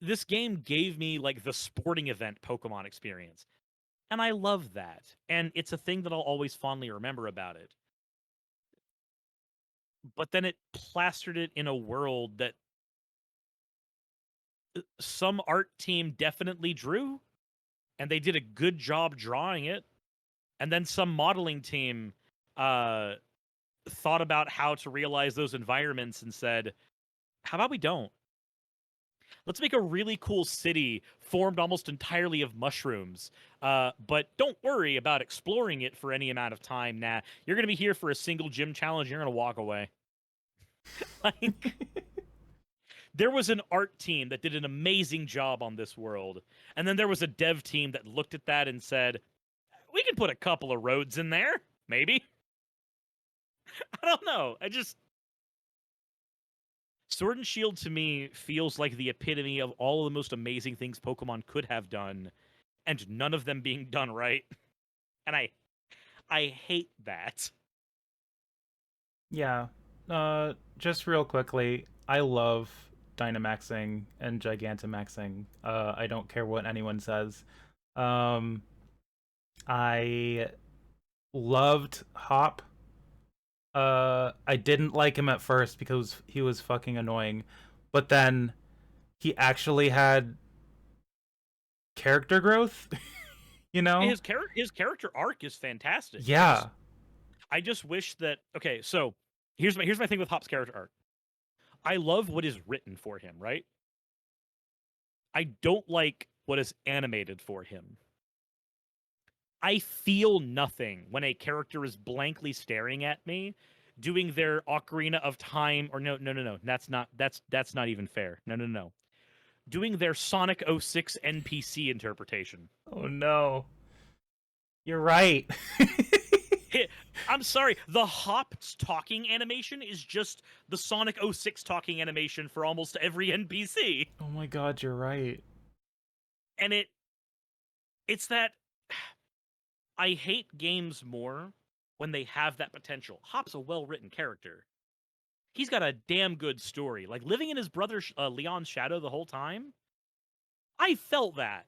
this game gave me like the sporting event Pokemon experience. And I love that. And it's a thing that I'll always fondly remember about it. But then it plastered it in a world that some art team definitely drew, and they did a good job drawing it. And then some modeling team uh, thought about how to realize those environments and said, how about we don't? Let's make a really cool city formed almost entirely of mushrooms. But don't worry about exploring it for any amount of time. Nah, you're going to be here for a single gym challenge. You're going to walk away. Like, there was an art team that did an amazing job on this world. And then there was a dev team that looked at that and said, we can put a couple of roads in there. Maybe. I don't know. Sword and Shield to me feels like the epitome of all of the most amazing things Pokemon could have done, and none of them being done right. And I hate that. Yeah. Just real quickly, I love Dynamaxing and Gigantamaxing. I don't care what anyone says. Um, I loved Hop. I didn't like him at first because he was fucking annoying, but then he actually had character growth. You know? His character arc is fantastic. Yeah. I just wish that okay, so here's my thing with Hop's character arc. I love what is written for him, right? I don't like what is animated for him. I feel nothing when a character is blankly staring at me, doing their Ocarina of Time, or no. That's not even fair. No. Doing their Sonic 06 NPC interpretation. Oh no. You're right. I'm sorry, the Hop's talking animation is just the Sonic 06 talking animation for almost every NPC. Oh my god, you're right. And it's that I hate games more when they have that potential. Hop's a well-written character. He's got a damn good story. Like living in his brother Leon's shadow the whole time. I felt that.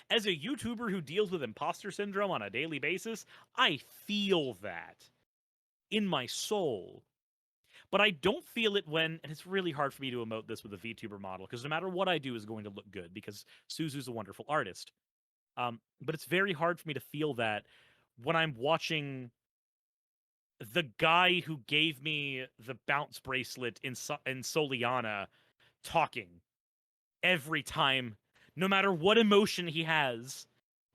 As a YouTuber who deals with imposter syndrome on a daily basis, I feel that in my soul. But I don't feel it when, and it's really hard for me to emote this with a VTuber model because no matter what I do is going to look good because Suzu's a wonderful artist. But it's very hard for me to feel that when I'm watching the guy who gave me the bounce bracelet in Soliana talking every time, no matter what emotion he has.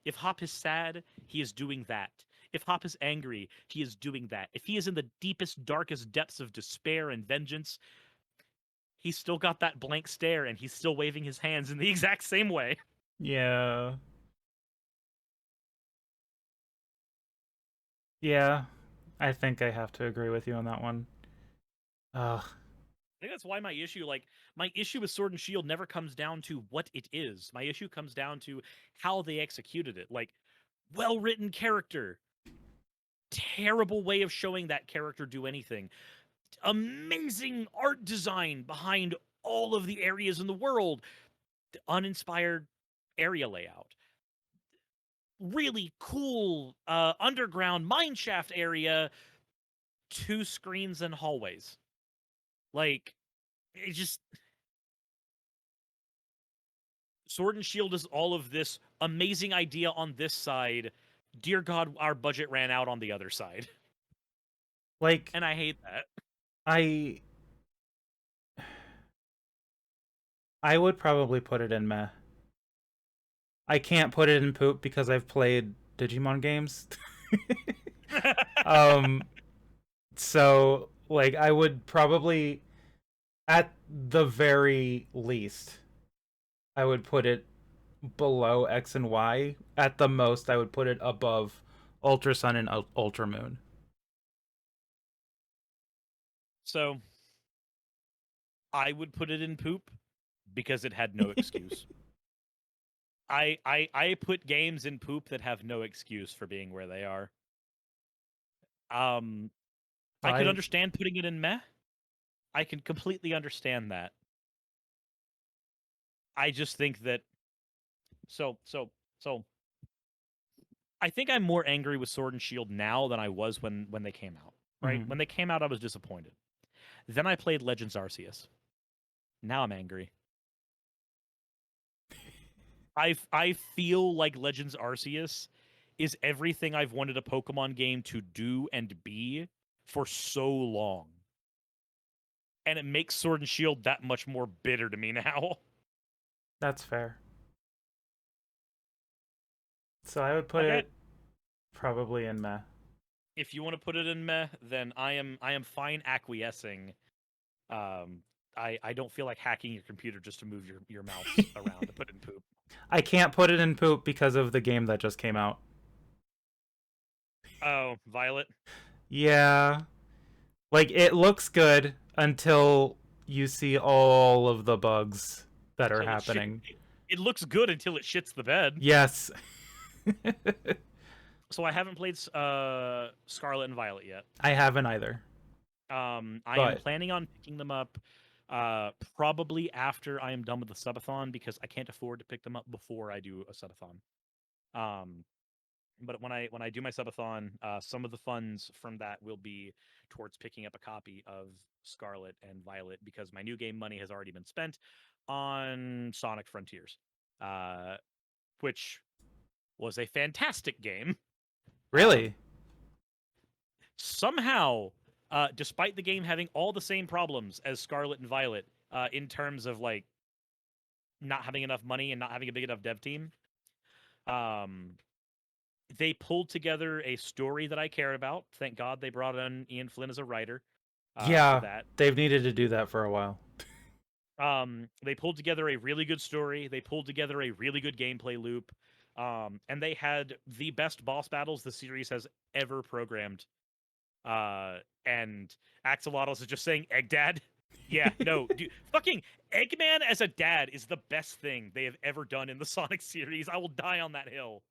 If Hop is sad, he is doing that. If Hop is angry, he is doing that. If he is in the deepest, darkest depths of despair and vengeance, he's still got that blank stare and he's still waving his hands in the exact same way. Yeah. Yeah. I think I have to agree with you on that one. Ugh. I think that's why my issue with Sword and Shield never comes down to what it is. My issue comes down to how they executed it. Like, well-written character, terrible way of showing that character do anything. Amazing art design behind all of the areas in the world. Uninspired area layout. Really cool underground mineshaft area. 2 screens and hallways. Like, it just... Sword and Shield is all of this amazing idea on this side. Dear God, our budget ran out on the other side. Like, And I hate that. I would probably put it in meh. I can't put it in poop because I've played Digimon games. So like I would probably, at the very least, I would put it below X and Y. At the most, I would put it above Ultra Sun and Ultra Moon. So I would put it in poop because it had no excuse. I put games in poop that have no excuse for being where they are. I could understand putting it in meh. I can completely understand that. I just think that so I think I'm more angry with Sword and Shield now than I was when they came out. Right? Mhm. When they came out, I was disappointed. Then I played Legends Arceus. Now I'm angry. I feel like Legends Arceus is everything I've wanted a Pokemon game to do and be for so long. And it makes Sword and Shield that much more bitter to me now. That's fair. So I would put it probably in meh. If you want to put it in meh, then I am fine acquiescing. I don't feel like hacking your computer just to move your mouse around to put it in poop. I can't put it in poop because of the game that just came out. Oh, Violet? Yeah. Like, it looks good until you see all of the bugs that are happening. It looks good until it shits the bed. Yes. So I haven't played Scarlet and Violet yet. I haven't either. I am planning on picking them up probably after I am done with the subathon because I can't afford to pick them up before I do a subathon. But when I do my subathon, some of the funds from that will be towards picking up a copy of Scarlet and Violet because my new game money has already been spent on Sonic Frontiers, which was a fantastic game. Really? Somehow, despite the game having all the same problems as Scarlet and Violet in terms of like not having enough money and not having a big enough dev team, they pulled together a story that I cared about. Thank God they brought in Ian Flynn as a writer. Yeah, for that. They've needed to do that for a while. They pulled together a really good story. They pulled together a really good gameplay loop. And they had the best boss battles the series has ever programmed. And Axolotls is just saying, Egg Dad? Yeah, no, dude, fucking Eggman as a dad is the best thing they have ever done in the Sonic series. I will die on that hill.